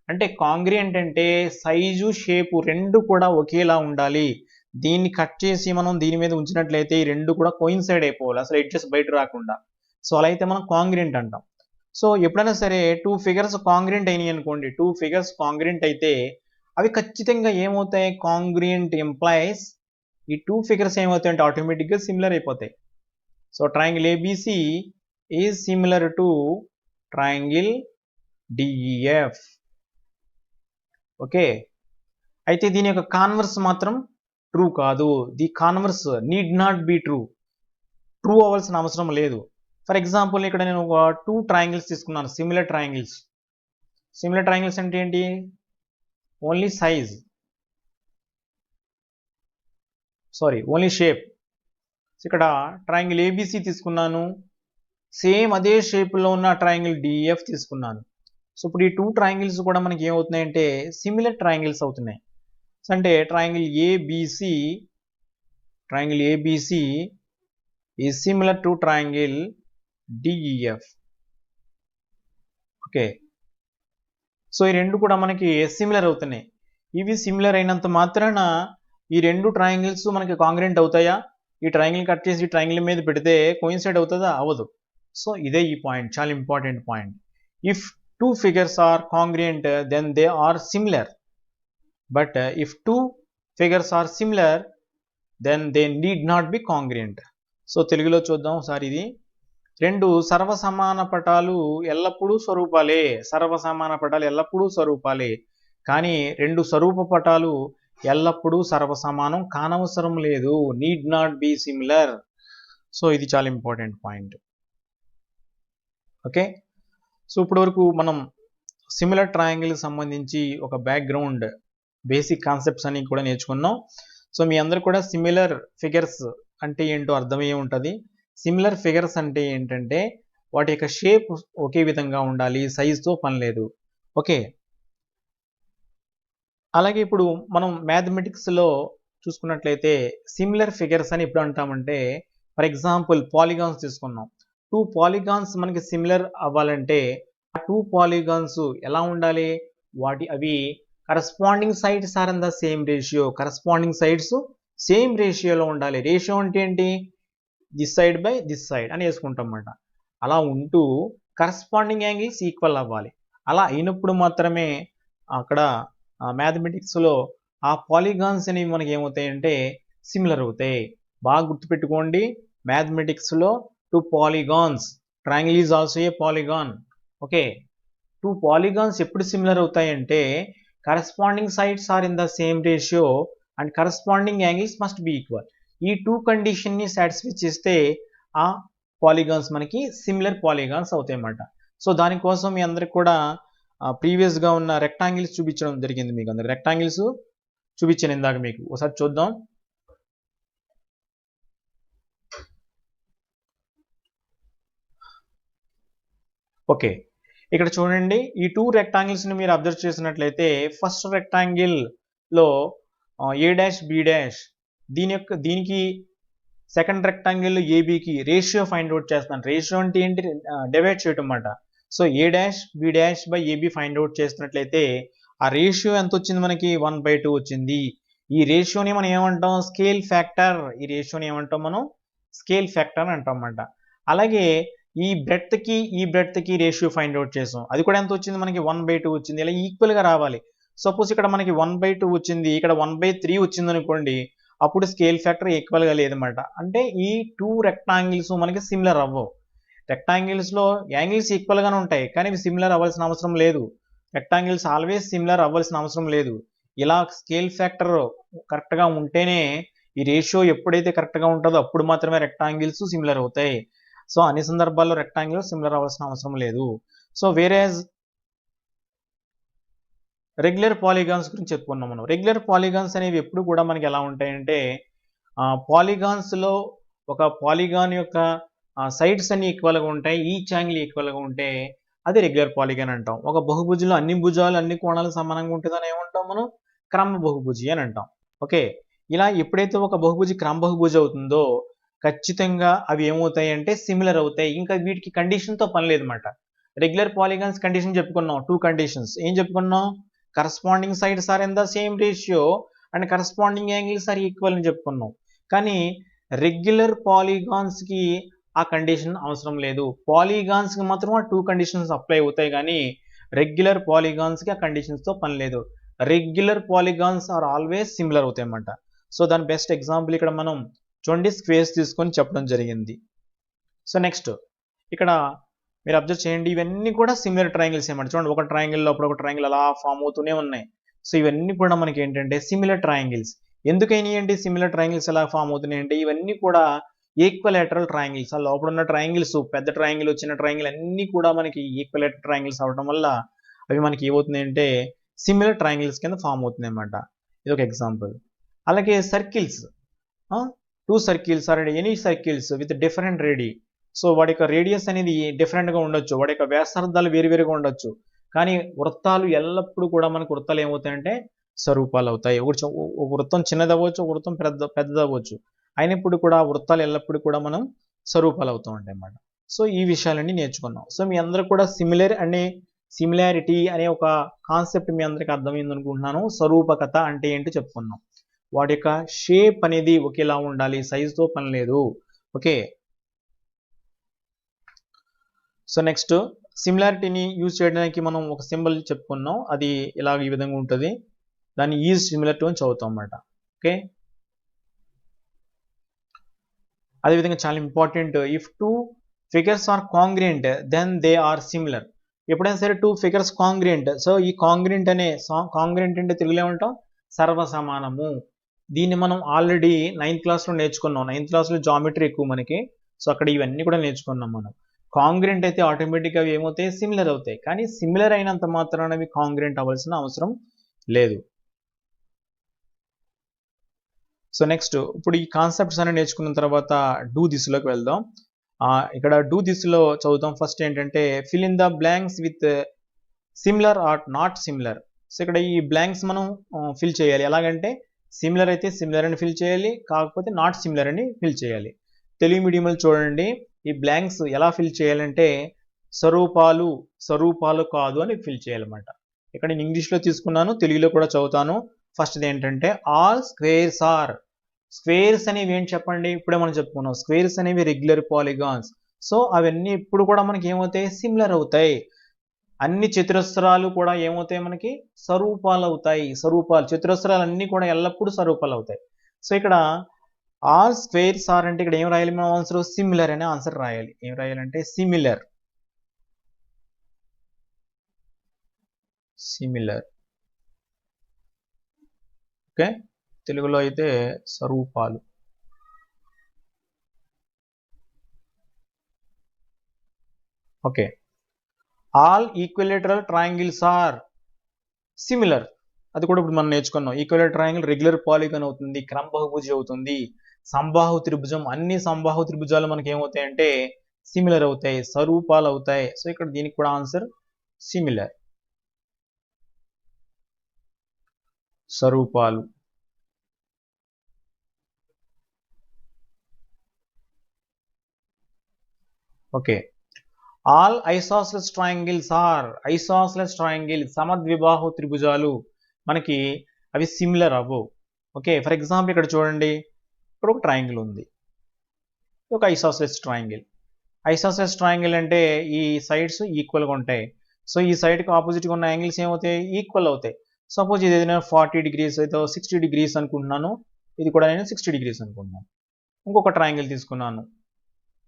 అంటే కాంగ్రియంట్ అంటే సైజు షేపు 2 కూడా ఒకేలా ఉండాలి. దీన్ని కట్ చేసి మనం దీని మీద ఉంచినట్లయితే ఈ 2 కూడా కోయిన్సైడ్ అయిపోవాలి, అసలు ఎడ్జెస్ బయట రాకుండా. సో అలా అయితే మనం కాంగ్రియంట్ అంటాం. సో ఎప్పుడైనా సరే 2 ఫిగర్స్ కాంగ్రియంట్ అయినాయి అనుకోండి, 2 ఫిగర్స్ కాంగ్రియంట్ అయితే అవి ఖచ్చితంగా ఏమవుతాయి, కాంగ్రియంట్ ఎంప్లాయీస్ ఈ 2 ఫిగర్స్ ఏమవుతాయి అంటే ఆటోమేటిక్గా సిమిలర్ అయిపోతాయి. So triangle ABC is similar to triangle DEF. Okay, అయితే దీని యొక్క కాన్వర్స్ మాత్రం ట్రూ కాదు. The converse need not be true అవ్వాల్సిన అవసరం లేదు. ఫర్ ఎగ్జాంపుల్ ఇక్కడ నేను ఒక 2 ట్రయాంగిల్స్ తీసుకున్నాను, సిమిలర్ ట్రయాంగిల్స్. సిమిలర్ ట్రయాంగిల్స్ అంటే ఏంటి, ఓన్లీ సైజ్, ఓన్లీ షేప్. ఇక్కడ ట్రయాంగిల్ ఏబిసి తీసుకున్నాను, సేమ్ అదే షేప్లో ఉన్న ట్రయాంగిల్ డిఎఫ్ తీసుకున్నాను. సో ఇప్పుడు ఈ 2 ట్రయాంగిల్స్ కూడా మనకి ఏమవుతున్నాయంటే సిమిలర్ ట్రయాంగిల్స్ అవుతున్నాయి. అంటే triangle ABC is similar to triangle DEF. Okay, so ఈ 2 కూడా మనకి సిమిలర్ అవుతున్నాయి. ఇవి సిమిలర్ అయినంత మాత్రాన ఈ 2 ట్రయాంగిల్స్ మనకి కాంగ్రియంట్ అవుతాయా, ఈ ట్రయాంగిల్ కట్ చేసి ఈ ట్రయాంగిల్ మీద పెడితే కోయిన్సైడ్ అవుతుందా, అవ్వదు. సో ఇదే ఈ పాయింట్, చాలా important point. If 2 figures are congruent then they are similar, but if 2 figures are similar then they need not be congruent. So తెలుగులో చూద్దాం ఒకసారి. ఇది 2 సర్వసమాన పటాలు ఎల్లప్పుడూ స్వరూపాలే, కానీ 2 స్వరూప పటాలు ఎల్లప్పుడూ సర్వసమానం కానవసరం లేదు, need not B similar. So ఇది చాలా ఇంపార్టెంట్ పాయింట్. ఓకే, సో ఇప్పటి వరకు మనం సిమిలర్ ట్రయాంగిల్ సంబంధించి ఒక బ్యాక్గ్రౌండ్ బేసిక్ కాన్సెప్ట్స్ అని కూడా నేర్చుకున్నాం. సో మీ అందరు కూడా సిమిలర్ ఫిగర్స్ అంటే ఏంటో అర్థమయ్యే ఉంటుంది. సిమిలర్ ఫిగర్స్ అంటే ఏంటంటే వాటి యొక్క షేప్ ఒకే విధంగా ఉండాలి, సైజుతో పని లేదు. ఓకే, అలాగే ఇప్పుడు మనం మ్యాథమెటిక్స్లో చూసుకున్నట్లయితే సిమిలర్ ఫిగర్స్ అని ఎప్పుడు అంటామంటే, ఫర్ ఎగ్జాంపుల్ పాలిగాన్స్ తీసుకున్నాం. 2 పాలిగాన్స్ మనకి సిమిలర్ అవ్వాలంటే ఆ 2 పాలిగాన్స్ ఎలా ఉండాలి, అవి corresponding sides are in the same ratio. Corresponding sides same రేషియోలో ఉండాలి. రేషియో అంటే ఏంటి? This side by this side అని వేసుకుంటాం అన్నమాట. అలా ఉంటూ కరస్పాండింగ్ యాంగిల్స్ ఈక్వల్ అవ్వాలి. అలా అయినప్పుడు మాత్రమే అక్కడ మ్యాథమెటిక్స్లో ఆ పాలిగాన్స్ అనేవి మనకి ఏమవుతాయంటే సిమిలర్ అవుతాయి. బాగా గుర్తుపెట్టుకోండి, మ్యాథమెటిక్స్లో 2 polygons, triangle is also a polygon. Okay, 2 polygons ఎప్పుడు సిమిలర్ అవుతాయంటే corresponding sides are in the same ratio and corresponding angles must be equal. ఈ 2 కండిషన్ని సాటిస్ఫై చేస్తే ఆ పాలిగాన్స్ మనకి సిమిలర్ పాలిగాన్స్ అవుతాయి అన్నమాట. సో దానికోసం మీ అందరికి కూడా ప్రీవియస్గా ఉన్న రెక్టాంగిల్స్ చూపించడం జరిగింది. మీకు అందరికి రెక్టాంగిల్స్ చూపించాను ఇందాక, మీకు ఒకసారి చూద్దాం. ఓకే, ఇక్కడ చూడండి, ఈ 2 రెక్టాంగిల్స్ని మీరు అబ్జర్వ్ చేసినట్లయితే ఫస్ట్ రెక్టాంగిల్లో ఏ డాష్ బి డాష్, దీనికి సెకండ్ రెక్టాంగిల్ ఏబికి రేషియో ఫైండ్ అవుట్ చేస్తున్నాను. రేషియో అంటే ఏంటి? డివైడ్ చేయటం అన్నమాట. So A dash B dash by AB find out చేస్తున్నట్లయితే ఆ రేషియో ఎంత వచ్చింది మనకి? 1/2 వచ్చింది. ఈ రేషియోని మనం ఏమంటాం? Scale factor. ఈ రేషియోని ఏమంటాం మనం? స్కేల్ ఫ్యాక్టర్ అంటాం అన్నమాట. అలాగే ఈ బ్రెడ్త్కి రేషియో ఫైండ్ అవుట్ చేసాం. అది కూడా ఎంత వచ్చింది మనకి? 1/2 వచ్చింది. ఇలా ఈక్వల్గా రావాలి. సపోజ్ ఇక్కడ మనకి 1/2 వచ్చింది, ఇక్కడ 1/3 వచ్చింది అనుకోండి, అప్పుడు స్కేల్ ఫ్యాక్టర్ ఈక్వల్గా లేదన్నమాట. అంటే ఈ 2 రెక్టాంగిల్స్ మనకి సిమిలర్ అవ్వవు. రెక్టాంగిల్స్లో యాంగిల్స్ ఈక్వల్గానే ఉంటాయి, కానీ ఇవి సిమిలర్ అవ్వాల్సిన అవసరం లేదు. రెక్టాంగిల్స్ ఆల్వేస్ సిమిలర్ అవ్వాల్సిన అవసరం లేదు. ఇలా స్కేల్ ఫ్యాక్టర్ కరెక్ట్గా ఉంటేనే, ఈ రేషియో ఎప్పుడైతే కరెక్ట్గా ఉంటుందో అప్పుడు మాత్రమే రెక్టాంగిల్స్ సిమిలర్ అవుతాయి. సో అన్ని సందర్భాల్లో రెక్టాంగిల్ సిమిలర్ అవ్వాల్సిన అవసరం లేదు. సో వేరేజ్ రెగ్యులర్ పాలిగాన్స్ గురించి చెప్పుకున్నాం మనం. రెగ్యులర్ పాలిగాన్స్ అనేవి ఎప్పుడు కూడా మనకి ఎలా ఉంటాయంటే, పాలిగాన్స్లో ఒక పాలిగాన్ యొక్క సైడ్స్ అన్ని ఈక్వల్గా ఉంటాయి, ఈచ్ యాంగిల్ ఈక్వల్గా ఉంటే అది రెగ్యులర్ పాలిగాన్ అంటాం. ఒక బహుభుజంలో అన్ని భుజాలు అన్ని కోణాలు సమానంగా ఉంటుందని ఏమంటాం మనం? క్రమ బహుభుజి అని అంటాం. ఓకే, ఇలా ఎప్పుడైతే ఒక బహుభుజి క్రమ బహుభుజి అవుతుందో ఖచ్చితంగా అవి ఏమవుతాయి అంటే సిమిలర్ అవుతాయి. ఇంకా వీటికి కండిషన్తో పని లేదన్నమాట. రెగ్యులర్ పాలిగాన్స్ కండిషన్ చెప్పుకున్నాం, 2 కండిషన్స్. ఏం చెప్పుకున్నాం? Corresponding sides are in the same ratio and corresponding angles are equal అని చెప్పుకున్నాం. కానీ రెగ్యులర్ పాలిగాన్స్కి ఆ కండిషన్ అవసరం లేదు. పాలిగాన్స్కి మాత్రం ఆ 2 కండిషన్స్ అప్లై అవుతాయి, కానీ రెగ్యులర్ పాలిగాన్స్కి ఆ కండిషన్స్తో పని లేదు. Regular polygons are always similar అవుతాయి అన్నమాట. సో దాని బెస్ట్ ఎగ్జాంపుల్ ఇక్కడ మనం చూడండి, స్క్వేర్స్ తీసుకొని చెప్పడం జరిగింది. సో నెక్స్ట్ ఇక్కడ మీరు అబ్జర్వ్ చేయండి, ఇవన్నీ కూడా సిమిలర్ ట్రయాంగిల్స్ ఏమంటారు. చూడండి, ఒక ట్రయాంగిల్లో అప్పుడు ఒక ట్రయాంగిల్ అలా ఫామ్ అవుతూనే ఉన్నాయి. సో ఇవన్నీ కూడా మనకి ఏంటంటే సిమిలర్ ట్రయాంగిల్స్. ఎందుకైనా ఏంటి సిమిలర్ ట్రయాంగిల్స్ ఎలా ఫామ్ అవుతున్నాయి అంటే, ఇవన్నీ కూడా ఈక్వలేటరల్ ట్రయాంగిల్స్. ఆ లోపల ఉన్న ట్రయాంగిల్స్, పెద్ద ట్రయాంగిల్, చిన్న ట్రయాంగిల్ అన్నీ కూడా మనకి ఈక్వలేటరల్ ట్రయాంగిల్స్ అవడం వల్ల అవి మనకి ఏమవుతున్నాయి అంటే సిమిలర్ ట్రయాంగిల్స్ కింద ఫామ్ అవుతుంది అన్నమాట. ఇది ఒక ఎగ్జాంపుల్. అలాగే circles, 2 circles or any circles with different radius. So వాడి యొక్క రేడియస్ అనేది డిఫరెంట్గా ఉండొచ్చు, వాడి యొక్క వ్యాసార్థాలు వేరువేరుగా ఉండొచ్చు, కానీ వృత్తాలు ఎల్లప్పుడూ కూడా మనకు వృత్తాలు ఏమవుతాయంటే స్వరూపాలు అవుతాయి. ఒక వృత్తం చిన్నది అవ్వచ్చు, ఒక వృత్తం పెద్దది అవ్వచ్చు, అయినప్పుడు కూడా వృత్తాలు ఎల్లప్పుడూ కూడా మనం స్వరూపాలు అవుతూ ఉంటాయి అన్నమాట. సో ఈ విషయాలన్నీ నేర్చుకున్నాం. సో మీ అందరూ కూడా సిమిలారిటీ అనే ఒక కాన్సెప్ట్ మీ అందరికి అర్థమైంది అనుకుంటున్నాను. స్వరూపకత అంటే ఏంటో చెప్పుకున్నాం. వాటి యొక్క షేప్ అనేది ఒకేలా ఉండాలి, సైజుతో పని లేదు. ఓకే, సో నెక్స్ట్ సిమిలారిటీని యూజ్ చేయడానికి మనం ఒక సింబల్ చెప్పుకున్నాం, అది ఇలాగ ఈ విధంగా ఉంటుంది. దాన్ని ఈజ్ సిమిలర్ టు అని చదువుతాం అన్నమాట. ఓకే, అదేవిధంగా చాలా important, if 2 figures are congruent then they are similar. ఎప్పుడైనా సరే 2 ఫిగర్స్ కాంగ్రియంట్, సో ఈ కాంగ్రియంట్ అంటే తెలుగులో ఏమంటాం? సర్వసమానము. దీన్ని మనం ఆల్రెడీ 9th క్లాస్లో నేర్చుకున్నాం. 9th క్లాస్లో జామెట్రీ ఎక్కువ మనకి, సో అక్కడ ఇవన్నీ కూడా నేర్చుకున్నాం మనం. కాంగ్రియంట్ అయితే ఆటోమేటిక్గా అవి ఏమవుతాయి? సిమిలర్ అవుతాయి. కానీ సిమిలర్ అయినంత మాత్రాన అవి కాంగ్రియంట్ అవ్వాల్సిన అవసరం లేదు. సో నెక్స్ట్ ఇప్పుడు ఈ కాన్సెప్ట్స్ అన్ని నేర్చుకున్న తర్వాత డూ దిస్లోకి వెళ్దాం. ఇక్కడ డూ దిస్లో చదువుతాం. ఫస్ట్ ఏంటంటే fill in the blanks with similar or not similar. So ఇక్కడ ఈ బ్లాంక్స్ మనం ఫిల్ చేయాలి. ఎలాగంటే సిమిలర్ అయితే సిమిలర్ అని ఫిల్ చేయాలి, కాకపోతే నాట్ సిమిలర్ అని ఫిల్ చేయాలి. తెలుగు మీడియంలో చూడండి, ఈ బ్లాంక్స్ ఎలా ఫిల్ చేయాలంటే స్వరూపాలు కాదు అని ఫిల్ చేయాలన్నమాట. ఇక్కడ నేను ఇంగ్లీష్లో తీసుకున్నాను, తెలుగులో కూడా చదువుతాను. ఫస్ట్ది ఏంటంటే ఆల్ స్క్వేర్స్ ఆర్. స్క్వేర్స్ అనేవి ఏంటి చెప్పండి, ఇప్పుడే మనం చెప్పుకున్నాం. స్క్వేర్స్ అనేవి రెగ్యులర్ పాలిగాన్స్. సో అవన్నీ ఇప్పుడు కూడా మనకి ఏమవుతాయి, సిమిలర్ అవుతాయి. అన్ని చతురస్రాలు కూడా ఏమవుతాయి, మనకి స్వరూపాలు అవుతాయి. స్వరూపాలు, చతురస్రాలు అన్నీ కూడా ఎల్లప్పుడూ స్వరూపాలు అవుతాయి. సో ఇక్కడ ఆల్ స్క్వేర్స్ ఆర్ అంటే ఇక్కడ ఏం రాయాలి మనం ఆన్సర్, సిమిలర్ అనే ఆన్సర్ రాయాలి. ఏం రాయాలంటే సిమిలర్. Similar, okay. తెలుగులో అయితే స్వరూపాలు. Okay. All equilateral triangles are similar. అది కూడా ఇప్పుడు మనం నేర్చుకున్నాం. ఈక్విలేటరల్ ట్రయాంగిల్ రెగ్యులర్ పాలిగాన్ అవుతుంది, క్రమబహుభుజి అవుతుంది, సంబాహు త్రిభుజం. అన్ని సంబాహు త్రిభుజాలు మనకి ఏమవుతాయంటే సిమిలర్ అవుతాయి, స్వరూపాలు అవుతాయి. సో ఇక్కడ దీనికి కూడా ఆన్సర్ సిమిలర్, స్వరూపాలు. Okay. All isosceles triangles are. Isosceles triangle, సమద్విబాహు త్రిభుజాలు మనకి అవి సిమిలర్ అవ్వవు. ఓకే. ఫర్ ఎగ్జాంపుల్ ఇక్కడ చూడండి, ఇక్కడ ఒక ట్రయాంగిల్ ఉంది, ఒక ఐసోసెలస్ ట్రయాంగిల్. ఐసోసెలస్ ట్రయాంగిల్ అంటే ఈ సైడ్స్ ఈక్వల్గా ఉంటాయి. సో ఈ సైడ్కి ఆపోజిట్గా ఉన్న యాంగిల్స్ ఏమవుతాయి, ఈక్వల్ అవుతాయి. సపోజ్ ఇది ఏదైనా 40 degrees అయితే 60 degrees అనుకుంటున్నాను, ఇది కూడా నేను 60 degrees అనుకుంటున్నాను. ఇంకొక ట్రయాంగిల్ తీసుకున్నాను,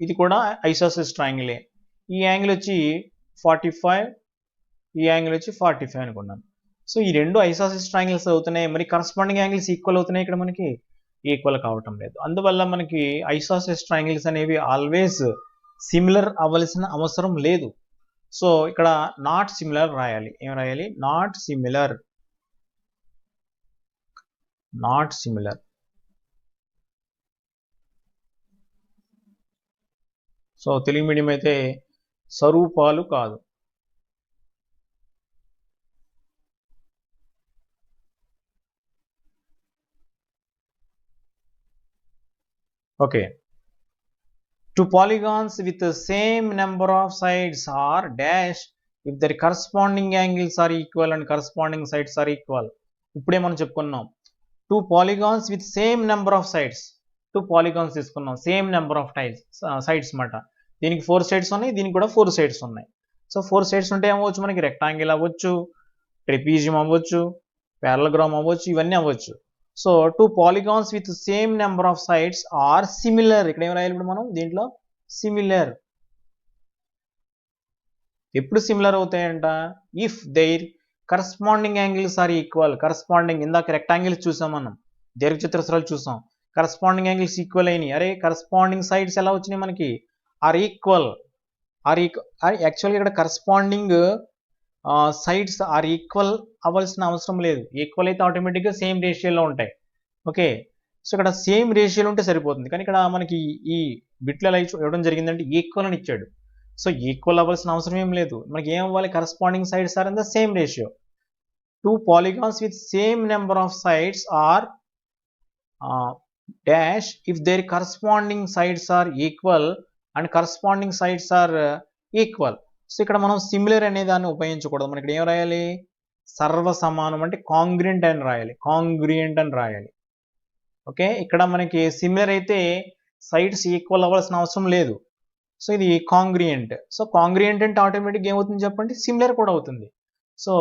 ఇది కూడా ఐసోసెలస్ ట్రయాంగిలే. ఈ యాంగిల్ వచ్చి 45, ఈ యాంగిల్ వచ్చి 45 అనుకున్నాను. సో ఈ రెండు ఐసోసెలస్ ట్రయాంగిల్స్ అవుతున్నాయి, మరి కరస్పాండింగ్ యాంగిల్స్ ఈక్వల్ అవుతున్నాయి. ఇక్కడ మనకి ఈక్వల్ కావటం లేదు. అందువల్ల మనకి ఐసోసెలస్ ట్రయాంగిల్స్ అనేవి ఆల్వేస్ సిమిలర్ అవ్వాల్సిన అవసరం లేదు. సో ఇక్కడ నాట్ సిమిలర్ రాయాలి. ఏం రాయాలి, not similar, not similar. So Telugu medium అయితే స్వరూపాలు కాదు. Okay. Two polygons with the same number of sides are dash if their corresponding angles are equal and corresponding sides are equal. ఇప్పుడే మనం చెప్పుకున్నాం, 2 polygons with same number of sides. 2 polygons తీసుకున్నాం, సేమ్ నెంబర్ ఆఫ్ సైడ్స్ మాట. దీనికి 4 sides ఉన్నాయి, దీనికి కూడా 4 sides ఉన్నాయి. సో 4 sides ఉంటే ఏమవచ్చు, మనకి రెక్టాంగిల్ అవ్వచ్చు, ట్రెపీజియం అవ్వచ్చు, పారలగ్రామ్ అవ్వచ్చు, ఇవన్నీ అవ్వచ్చు. So 2 polygons with same number of sides are similar. ఇక్కడ ఏం రాయాలి ఇప్పుడు మనం దీంట్లో, సిమిలర్. ఎప్పుడు సిమిలర్ అవుతాయంట, if their corresponding angles are equal. Corresponding, ఇందాక రెక్టాంగిల్స్ చూసాం మనం, దీర్ఘచతురస్రాలు చూసాం, కరస్పాండింగ్ యాంగిల్స్ ఈక్వల్ అయినాయి. అరే కరస్పాండింగ్ సైడ్స్ ఎలా వచ్చినాయి మనకి, ఆర్ ఈక్వల్. యాక్చువల్గా ఇక్కడ కరస్పాండింగ్ సైడ్స్ ఆర్ ఈక్వల్ అవ్వాల్సిన అవసరం లేదు. ఈక్వల్ అయితే ఆటోమేటిక్గా సేమ్ రేషియోలో ఉంటాయి. ఓకే. సో ఇక్కడ సేమ్ రేషియోలో ఉంటే సరిపోతుంది. కానీ ఇక్కడ మనకి ఈ బిట్లు ఎలా ఇవ్వడం జరిగిందంటే ఈక్వల్ అని ఇచ్చాడు. సో ఈక్వల్ అవ్వాల్సిన అవసరం ఏం లేదు. మనకి ఏం అవ్వాలి, corresponding sides are in the same ratio. 2 polygons with same number of sides are dash if their corresponding sides are equal and corresponding sides are equal. So ఇక్కడ మనం సిమిలర్ అనే దాన్ని ఉపయోగించకూడదు. మనకి ఇక్కడ ఏం రాయాలి, సర్వసమానం అంటే కాంగ్రియంట్ అని రాయాలి, కాంగ్రియంట్ అని రాయాలి. ఓకే. ఇక్కడ మనకి సిమిలర్ అయితే సైడ్స్ ఈక్వల్ అవ్వాల్సిన అవసరం లేదు. సో ఇది కాంగ్రియంట్. సో కాంగ్రియంట్ అంటే ఆటోమేటిక్ ఏమవుతుంది చెప్పండి, సిమిలర్ కూడా అవుతుంది. సో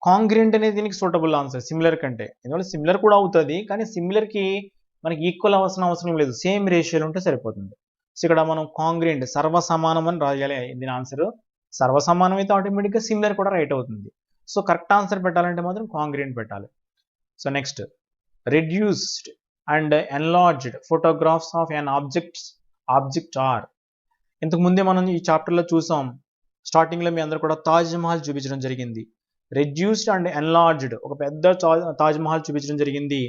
కాంగ్రియంట్ అనేది దీనికి సూటబుల్ ఆన్సర్ సిమిలర్ కంటే. ఎందుకంటే సిమిలర్ కూడా అవుతుంది, కానీ సిమిలర్కి మనకి ఈక్వల్ అవ్వాల్సిన అవసరం లేదు, సేమ్ రేషియోలు ఉంటే సరిపోతుంది. సో ఇక్కడ మనం కాంగ్రియంట్, సర్వసమానం అని రాయాలి దీని ఆన్సర్. సర్వసమానం అయితే ఆటోమేటిక్గా సిమిలర్ కూడా రైట్ అవుతుంది. సో కరెక్ట్ ఆన్సర్ పెట్టాలంటే మాత్రం కాంగ్రియంట్ పెట్టాలి. So next, reduced and enlarged photographs of an object are. ఇంతకు ముందే మనం ఈ చాప్టర్లో చూసాం, స్టార్టింగ్లో మీ అందరూ కూడా తాజ్ మహల్ చూపించడం జరిగింది. రెడ్యూస్డ్ అండ్ ఎన్లార్జ్డ్, ఒక పెద్ద తాజ్ మహల్ చూపించడం జరిగింది,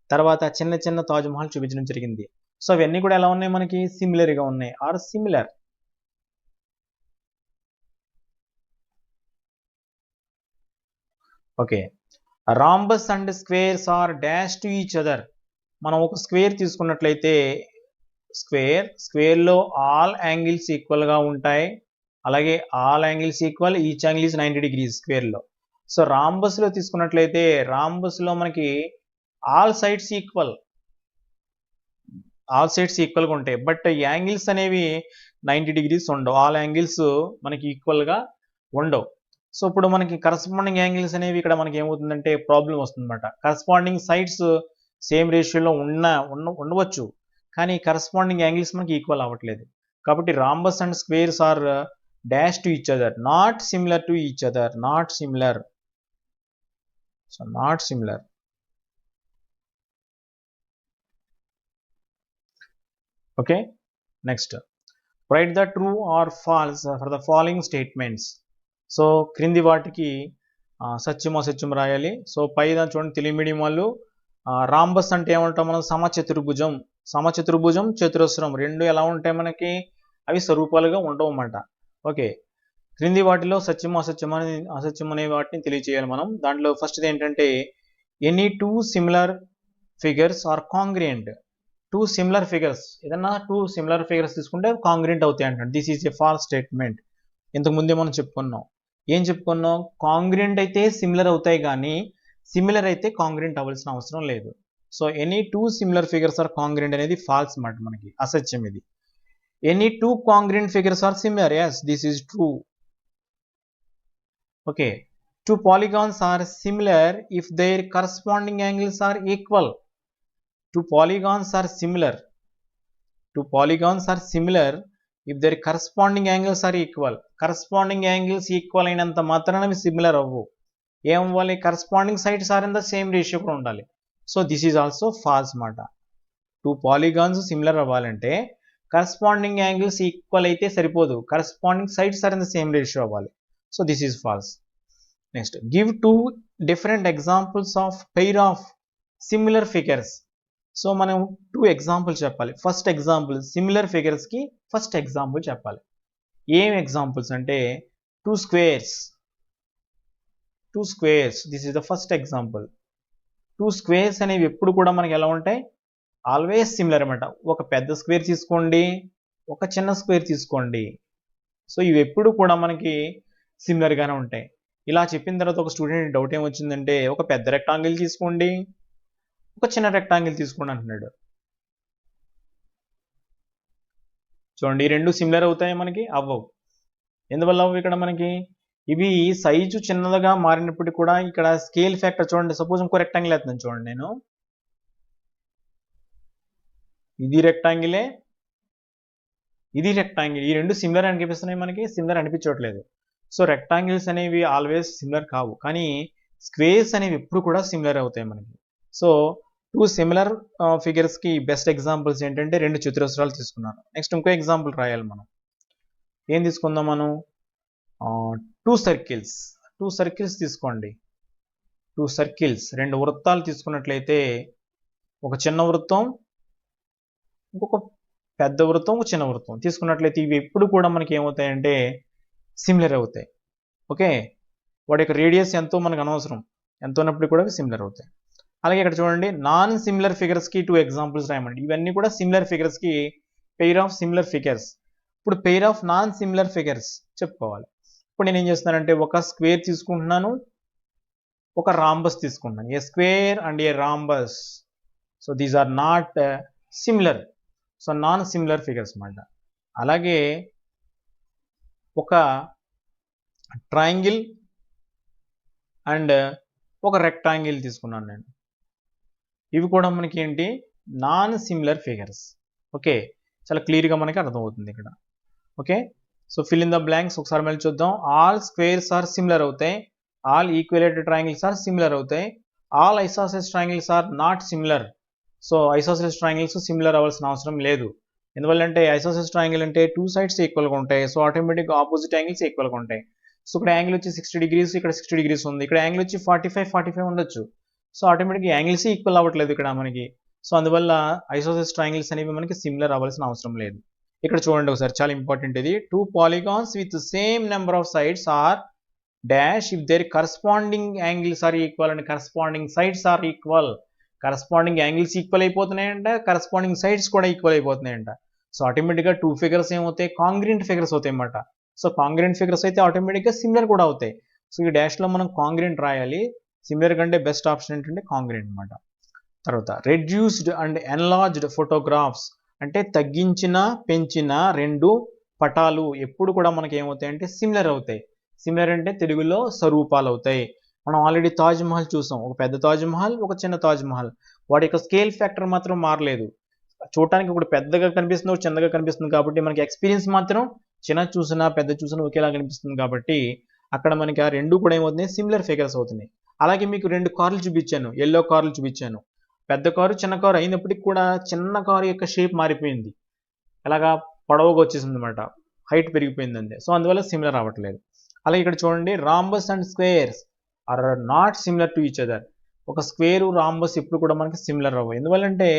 తర్వాత చిన్న చిన్న తాజ్ మహల్ చూపించడం జరిగింది. సో అవన్నీ కూడా ఎలా ఉన్నాయి, మనకి సిమిలర్గా ఉన్నాయి, are similar. Okay. Rhombus and squares are dash to each other. మనం ఒక స్క్వేర్ తీసుకున్నట్లయితే స్క్వేర్లో ఆల్ యాంగిల్స్ ఈక్వల్గా ఉంటాయి. అలాగే all angles equal, each angle is 90 degrees స్క్వేర్లో. సో రాంబస్లో తీసుకున్నట్లయితే రాంబస్లో మనకి ఆల్ సైడ్స్ ఈక్వల్గా ఉంటాయి. బట్ యాంగిల్స్ అనేవి 90 degrees ఉండవు. ఆల్ యాంగిల్స్ మనకి ఈక్వల్గా ఉండవు. సో ఇప్పుడు మనకి కరస్పాండింగ్ యాంగిల్స్ అనేవి ఇక్కడ మనకి ఏమవుతుందంటే ప్రాబ్లం వస్తుందన్నమాట. కరస్పాండింగ్ సైడ్స్ సేమ్ రేషియోలో ఉండవచ్చు, కానీ కరస్పాండింగ్ యాంగిల్స్ మనకి ఈక్వల్ అవ్వట్లేదు. కాబట్టి rhombus and squares are dash to each other, not similar to each other, not similar. So not similar. Okay, next write the true or false for the following statements. So క్రింది వాటికి సత్యం అసత్యం రాయాలి. సో పైన చూడండి, తెలుగు మీడియం వాళ్ళు రాంబస్ అంటే ఏమంటాం మనం, సమచతుర్భుజం చతురస్రం రెండు ఎలా ఉంటాయి మనకి, అవి స్వరూపాలుగా ఉండవు అన్నమాట. ఓకే, క్రింది వాటిలో సత్యం అసత్యం అనే వాటిని తెలియజేయాలి మనం. దాంట్లో ఫస్ట్ది ఏంటంటే any two similar figures are congruent. Two similar figures, ఏదన్నా టూ సిమిలర్ ఫిగర్స్ తీసుకుంటే కాంగ్రియంట్ అవుతాయి అంటారు. This is a false statement. ఇంతకు ముందే మనం చెప్పుకున్నాం. ఏం చెప్పుకున్నాం, కాంగ్రియంట్ అయితే సిమిలర్ అవుతాయి, కానీ సిమిలర్ అయితే కాంగ్రియంట్ అవ్వాల్సిన అవసరం లేదు. So any two similar figures are congruent అనేది ఫాల్స్ మాట, మనకి అసత్యం ఇది. Any two congruent figures are similar, yes, this is true. Okay, two polygons are similar if their corresponding angles are equal. Two polygons are similar if their corresponding angles are equal. Corresponding angles equal అయినంత మాత్రాన అవి సిమిలర్ అవ్వు. ఏం అవ్వాలి, corresponding sides are in the same ratio కూడా ఉండాలి. So this is also false మాట. టూ పాలిగాన్స్ సిమిలర్ అవ్వాలంటే corresponding angles ఈక్వల్ అయితే సరిపోదు, corresponding sides are in the same ratio అవ్వాలి. So this is false. Next, give two different examples of pair of similar figures. So మనం టూ ఎగ్జాంపుల్ చెప్పాలి. ఫస్ట్ ఎగ్జాంపుల్ సిమిలర్ ఫిగర్స్కి ఫస్ట్ ఎగ్జాంపుల్ చెప్పాలి. ఏం ఎగ్జాంపుల్స్ అంటే two squares, this is the first example. Two squares అనేవి ఎప్పుడు కూడా మనకి ఎలా ఉంటాయి, ఆల్వేస్ సిమిలర్ అనమాట. ఒక పెద్ద స్క్వేర్ తీసుకోండి, ఒక చిన్న స్క్వేర్ తీసుకోండి, సో ఇవి ఎప్పుడు కూడా మనకి సిమిలర్గానే ఉంటాయి. ఇలా చెప్పిన తర్వాత ఒక స్టూడెంట్ డౌట్ ఏమొచ్చిందంటే, ఒక పెద్ద రెక్టాంగిల్ తీసుకోండి, ఒక చిన్న రెక్టాంగిల్ తీసుకోండి అంటున్నాడు. చూడండి, ఈ రెండు సిమిలర్ అవుతాయి మనకి, అవ్వవు. ఎందువల్ల అవ్వవు ఇక్కడ మనకి, ఇవి సైజు చిన్నదిగా మారినప్పటికీ కూడా ఇక్కడ స్కేల్ ఫ్యాక్టర్ చూడండి. సపోజ్ ఇంకో రెక్టాంగిల్ వేస్తున్నాను చూడండి, నేను ఇది రెక్టాంగిలే, ఇది రెక్టాంగిల్, ఈ రెండు సిమిలర్ అనిపిస్తున్నాయి మనకి, సిమిలర్ అనిపించట్లేదు. సో రెక్టాంగిల్స్ అనేవి ఆల్వేస్ సిమిలర్ కావు, కానీ స్క్వేర్స్ అనేవి ఎప్పుడు కూడా సిమిలర్ అవుతాయి మనకి. సో టూ సిమిలర్ ఫిగర్స్కి బెస్ట్ ఎగ్జాంపుల్స్ ఏంటంటే రెండు చతురస్రాలు తీసుకున్నాను. నెక్స్ట్ ఇంకో ఎగ్జాంపుల్ రాయాలి మనం. ఏం తీసుకుందాం మనం, టూ సర్కిల్స్ తీసుకోండి. టూ సర్కిల్స్, రెండు వృత్తాలు తీసుకున్నట్లయితే ఒక చిన్న వృత్తం, ఇంకొక పెద్ద వృత్తం, ఒక చిన్న వృత్తం తీసుకున్నట్లయితే ఇవి ఎప్పుడు కూడా మనకి ఏమవుతాయంటే సిమిలర్ అవుతాయి. ఓకే, వాటి యొక్క రేడియస్ ఎంతో మనకు అనవసరం, ఎంతో ఉన్నప్పుడు కూడా సిమిలర్ అవుతాయి. అలాగే ఇక్కడ చూడండి, నాన్ సిమిలర్ ఫిగర్స్కి టూ ఎగ్జాంపుల్స్ రాయమండి. ఇవన్నీ కూడా సిమిలర్ ఫిగర్స్కి పెయిర్ ఆఫ్ సిమిలర్ ఫిగర్స్. ఇప్పుడు pair of non similar figures చెప్పుకోవాలి. ఇప్పుడు నేను ఏం చేస్తున్నానంటే ఒక స్క్వేర్ తీసుకుంటున్నాను, ఒక రాంబస్ తీసుకుంటున్నాను. A square and a rhombus. So these are not similar, so non similar figures అన్నమాట. అలాగే ఒక ట్రయాంగిల్ అండ్ ఒక రెక్టాంగిల్ తీసుకున్నాను నేను. ఇవి కూడా మనకి ఏంటి, నాన్ సిమిలర్ ఫిగర్స్. ఓకే, చాలా క్లియర్గా మనకి అర్థమవుతుంది ఇక్కడ. Okay, so fill in the blanks ఒకసారి మళ్ళీ చూద్దాం. ఆల్ స్క్వేర్స్ ఆర్ సిమిలర్ అవుతాయి, all equilateral triangles are similar అవుతాయి, all isosceles triangles are not similar. So isosceles triangles similar అవ్వాల్సిన అవసరం లేదు. ఎందువల్లంటే ఐసోసెలస్ ట్రయాంగిల్ అంటే టూ సైడ్స్ ఈక్వల్గా ఉంటాయి, సో ఆటోమేటిక్గా ఆపోజిట్ యాంగిల్స్ ఈక్వల్గా ఉంటాయి. సో ఇక్కడ యాంగిల్ వచ్చి 60 degrees, ఇక్కడ 60 degrees ఉంది, ఇక్కడ యాంగిల్ వచ్చి 45 ఉండొచ్చు. సో ఆటోమేటిక్గా యాంగిల్స్ ఈక్వల్ అవ్వట్లేదు ఇక్కడ మనకి. సో అందువల్ల ఐసోసెలస్ ట్రయాంగిల్స్ అనేవి మనకి సిమిలర్ అవ్వాల్సిన అవసరం లేదు. ఇక్కడ చూడండి ఒకసారి, చాలా ఇంపార్టెంట్ ఇది. Two polygons with same number of sides are dash if their corresponding angles are equal and corresponding sides are equal. Corresponding angles equal అయిపోతున్నాయంట, కరస్పాండింగ్ సైడ్స్ కూడా ఈక్వల్ అయిపోతున్నాయంట. సో ఆటోమేటిక్గా టూ ఫిగర్స్ ఏమవుతాయి, కాంగ్రియంట్ ఫిగర్స్ అవుతాయి అన్నమాట. సో కాంగ్రియంట్ ఫిగర్స్ అయితే ఆటోమేటిక్గా సిమిలర్ కూడా అవుతాయి. సో ఈ డాష్లో మనం కాంగ్రెంట్ రాయాలి. సిమిలర్ కంటే బెస్ట్ ఆప్షన్ ఏంటంటే కాంగ్రెంట్ అనమాట. తర్వాత రెడ్యూస్డ్ అండ్ ఎన్లార్జ్డ్ ఫోటోగ్రాఫ్స్ అంటే తగ్గించిన పెంచిన రెండు పటాలు ఎప్పుడు కూడా మనకి ఏమవుతాయంటే సిమిలర్ అవుతాయి. సిమిలర్ అంటే తెలుగులో స్వరూపాలు అవుతాయి. మనం ఆల్రెడీ తాజ్ మహల్ చూసాం, ఒక పెద్ద తాజ్ మహల్, ఒక చిన్న తాజ్ మహల్. వాటి యొక్క స్కేల్ ఫ్యాక్టర్ మాత్రం మారలేదు. చూడటానికి ఒకటి పెద్దగా కనిపిస్తుంది, ఒకటి చిన్నగా కనిపిస్తుంది కాబట్టి మనకి ఎక్స్పీరియన్స్ మాత్రం చిన్న చూసినా పెద్ద చూసినా ఒకేలా కనిపిస్తుంది కాబట్టి అక్కడ మనకి ఆ రెండు కూడా ఏమవుతున్నాయి, సిమిలర్ ఫిగర్స్ అవుతున్నాయి. అలాగే మీకు రెండు కార్లు చూపించాను, ఎల్లో కార్లు చూపించాను. పెద్ద కారు చిన్న కారు అయినప్పటికీ కూడా చిన్న కారు యొక్క షేప్ మారిపోయింది, ఎలాగా పొడవుగా వచ్చేసింది అనమాట, హైట్ పెరిగిపోయింది అంతే. సో అందువల్ల సిమిలర్ అవ్వట్లేదు. అలాగే ఇక్కడ చూడండి, rhombus and squares are not similar to each other. ఒక స్క్వేరు రాంబస్ ఎప్పుడు కూడా మనకి సిమిలర్ అవ్వవు. ఎందువల్లంటే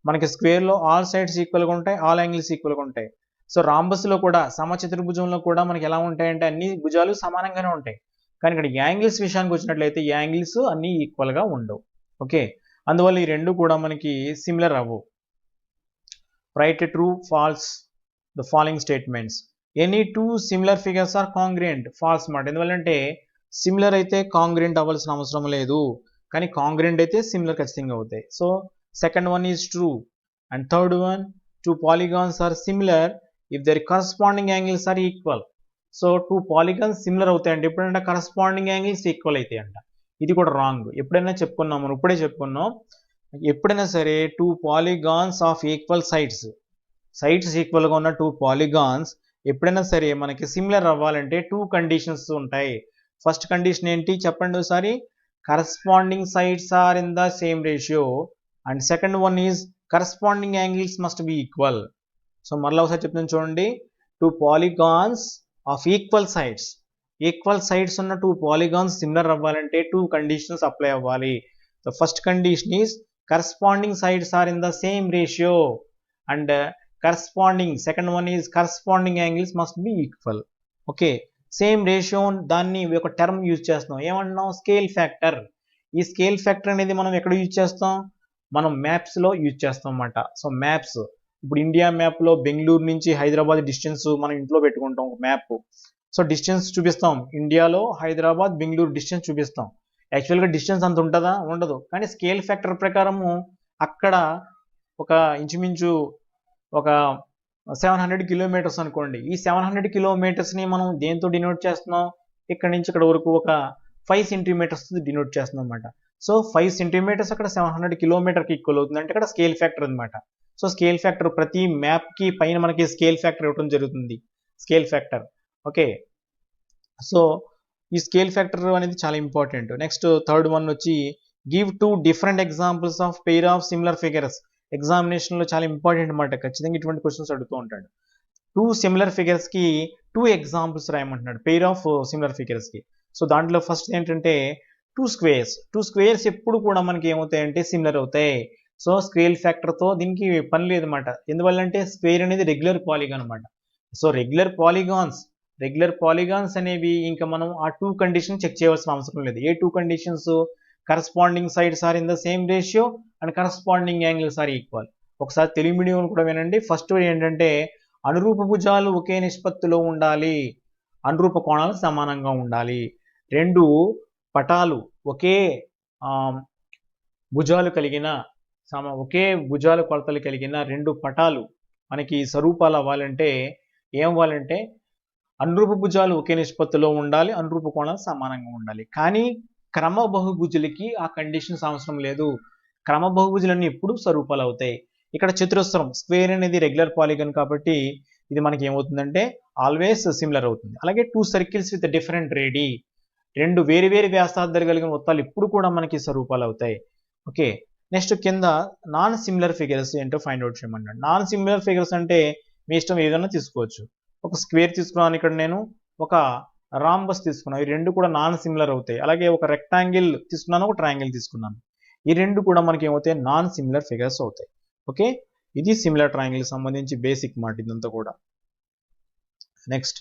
మనకి స్క్వేర్లో ఆల్ సైడ్స్ ఈక్వల్గా ఉంటాయి, ఆల్ యాంగిల్స్ ఈక్వల్గా ఉంటాయి. సో రాంబస్లో కూడా సమచతుర్భుజంలో కూడా మనకి ఎలా ఉంటాయంటే అన్ని భుజాలు సమానంగానే ఉంటాయి. కానీ ఇక్కడ యాంగిల్స్ విషయానికి వచ్చినట్లయితే యాంగిల్స్ అన్నీ ఈక్వల్గా ఉండవు. ఓకే, అందువల్ల ఈ రెండు కూడా మనకి సిమిలర్ అవ్వవు. Write true false the following statements. Any two similar figures are congruent. False మాట. ఎందువల్లంటే సిమిలర్ అయితే కాంగ్రెంట్ అవ్వాల్సిన అవసరం లేదు, కానీ కాంగ్రెంట్ అయితే సిమిలర్ ఖచ్చితంగా అవుతాయి. So second one is true. And third one, two polygons are similar if their corresponding angles are equal. So two polygons similar అవుతాయంటే ఎప్పుడంటే కరస్పాండింగ్ యాంగిల్స్ ఈక్వల్ అవుతాయి అంట. ఇది కూడా రాంగ్. ఎప్పుడైనా చెప్పుకున్నాం, మనం ఇప్పుడే చెప్పుకున్నాం, ఎప్పుడైనా సరే two polygons of equal sides ఈక్వల్గా ఉన్న టూ పాలిగాన్స్ ఎప్పుడైనా సరే మనకి సిమిలర్ అవ్వాలంటే టూ కండిషన్స్ ఉంటాయి. ఫస్ట్ కండిషన్ ఏంటి చెప్పండి ఒకసారి, corresponding sides are in the same ratio. And second one is corresponding angles must be equal. So మరలా ఒకసారి చెప్తాను చూడండి, two polygons of equal sides ఉన్న టూ పాలిగాన్స్ సిమిలర్ అవ్వాలంటే టూ కండిషన్స్ అప్లై అవ్వాలి. The first condition is corresponding sides are in the same ratio and second one is corresponding angles must be equal. Okay, same ratio దాన్ని ఒక టర్మ్ యూజ్ చేస్తున్నాం, ఏమంటున్నాం, స్కేల్ ఫ్యాక్టర్. ఈ స్కేల్ ఫ్యాక్టర్ అనేది మనం ఎక్కడ యూజ్ చేస్తాం, మనం మ్యాప్స్లో యూజ్ చేస్తాం అన్నమాట. సో మ్యాప్స్, ఇప్పుడు ఇండియా మ్యాప్లో బెంగళూరు నుంచి హైదరాబాద్ డిస్టెన్స్ మనం ఇంట్లో పెట్టుకుంటాం ఒక మ్యాప్. సో డిస్టెన్స్ చూపిస్తాం, ఇండియాలో హైదరాబాద్ బెంగళూరు డిస్టెన్స్ చూపిస్తాం. యాక్చువల్గా డిస్టెన్స్ అంత ఉంటుందా, ఉండదు. కానీ స్కేల్ ఫ్యాక్టర్ ప్రకారము అక్కడ ఒక ఇంచుమించు ఒక 700 కిలోమీటర్స్ అనుకోండి. ఈ 700 కిలోమీటర్స్ని మనం దేంతో డినోట్ చేస్తున్నాం, ఇక్కడ నుంచి ఇక్కడ వరకు ఒక 5 సెంటీమీటర్స్ డినోట్ చేస్తున్నాం అనమాట. సో 5 సెంటీమీటర్స్ అక్కడ 700 కిలోమీటర్కి ఈక్వల్ అవుతుంది అంటే ఇక్కడ స్కేల్ ఫ్యాక్టర్ అనమాట. సో స్కేల్ ఫ్యాక్టర్ ప్రతి మ్యాప్కి పైన మనకి స్కేల్ ఫ్యాక్టర్ ఇవ్వడం జరుగుతుంది, స్కేల్ ఫ్యాక్టర్. ఓకే, సో ఈ స్కేల్ ఫ్యాక్టర్ అనేది చాలా ఇంపార్టెంట్. నెక్స్ట్ థర్డ్ వన్ వచ్చి, give two different examples of pair of similar figures. ఎగ్జామినేషన్లో చాలా ఇంపార్టెంట్ అనమాట, ఖచ్చితంగా ఇటువంటి క్వశ్చన్స్ అడుగుతూ ఉంటాడు. టూ సిమిలర్ ఫిగర్స్కి టూ ఎగ్జాంపుల్స్ రాయమంటున్నాడు, పెయిర్ ఆఫ్ సిమిలర్ ఫిగర్స్కి. సో దాంట్లో ఫస్ట్ ఏంటంటే టూ స్క్వేర్స్ ఎప్పుడు కూడా మనకి ఏమవుతాయంటే సిమిలర్ అవుతాయి. సో స్కేల్ ఫ్యాక్టర్తో దీనికి పని లేదన్నమాట. ఎందువల్లంటే స్క్వేర్ అనేది రెగ్యులర్ పాలిగాన్ అనమాట. సో రెగ్యులర్ పాలిగాన్స్ అనేవి ఇంకా మనం ఆ టూ కండిషన్ చెక్ చేయవలసిన అవసరం లేదు. ఏ two conditions, corresponding sides are in the same ratio and corresponding angles are equal. ఒకసారి తెలుగు మీడియం కూడా వినండి. ఫస్ట్ ఏంటంటే అనురూప భుజాలు ఒకే నిష్పత్తిలో ఉండాలి, అనురూప కోణాలు సమానంగా ఉండాలి. రెండు పటాలు ఒకే భుజాలు కలిగిన ఒకే భుజాల కొలతలు కలిగిన రెండు పటాలు మనకి స్వరూపాలు అవ్వాలంటే ఏమవ్వాలంటే అనురూప భుజాలు ఒకే నిష్పత్తిలో ఉండాలి, అనురూప కోణాలు సమానంగా ఉండాలి. కానీ క్రమ బహుభుజులకి ఆ కండిషన్స్ అవసరం లేదు. క్రమ బహుభుజులన్నీ ఎప్పుడు స్వరూపాలు అవుతాయి. ఇక్కడ చతురస్రం, స్క్వేర్ అనేది రెగ్యులర్ పాలిగన్ కాబట్టి ఇది మనకి ఏమవుతుందంటే ఆల్వేస్ సిమిలర్ అవుతుంది. అలాగే టూ సర్కిల్స్ విత్ డిఫరెంట్ రేడి, రెండు వేరు వ్యాసార్థాలు కలిగిన వృత్తాలు ఎప్పుడు కూడా మనకి స్వరూపాలు అవుతాయి. ఓకే, నెక్స్ట్ కింద నాన్ సిమిలర్ ఫిగర్స్ ఏంటో ఫైండ్ అవుట్ చేయమన్నాడు. నాన్ సిమిలర్ ఫిగర్స్ అంటే మీ ఇష్టం ఏదైనా తీసుకోవచ్చు. ఒక స్క్వేర్ తీసుకున్నాను, ఇక్కడ నేను ఒక రాంబస్ తీసుకున్నాను, ఈ రెండు కూడా నాన్ సిమిలర్ అవుతాయి. అలాగే ఒక రెక్టాంగిల్ తీసుకున్నాను, ఒక ట్రయాంగిల్ తీసుకున్నాను, ఈ రెండు కూడా మనకి ఏమవుతాయి, నాన్ సిమిలర్ ఫిగర్స్ అవుతాయి. ఓకే, ఇది సిమిలర్ ట్రయాంగిల్ సంబంధించి బేసిక్ మాట ఇదంతా కూడా. నెక్స్ట్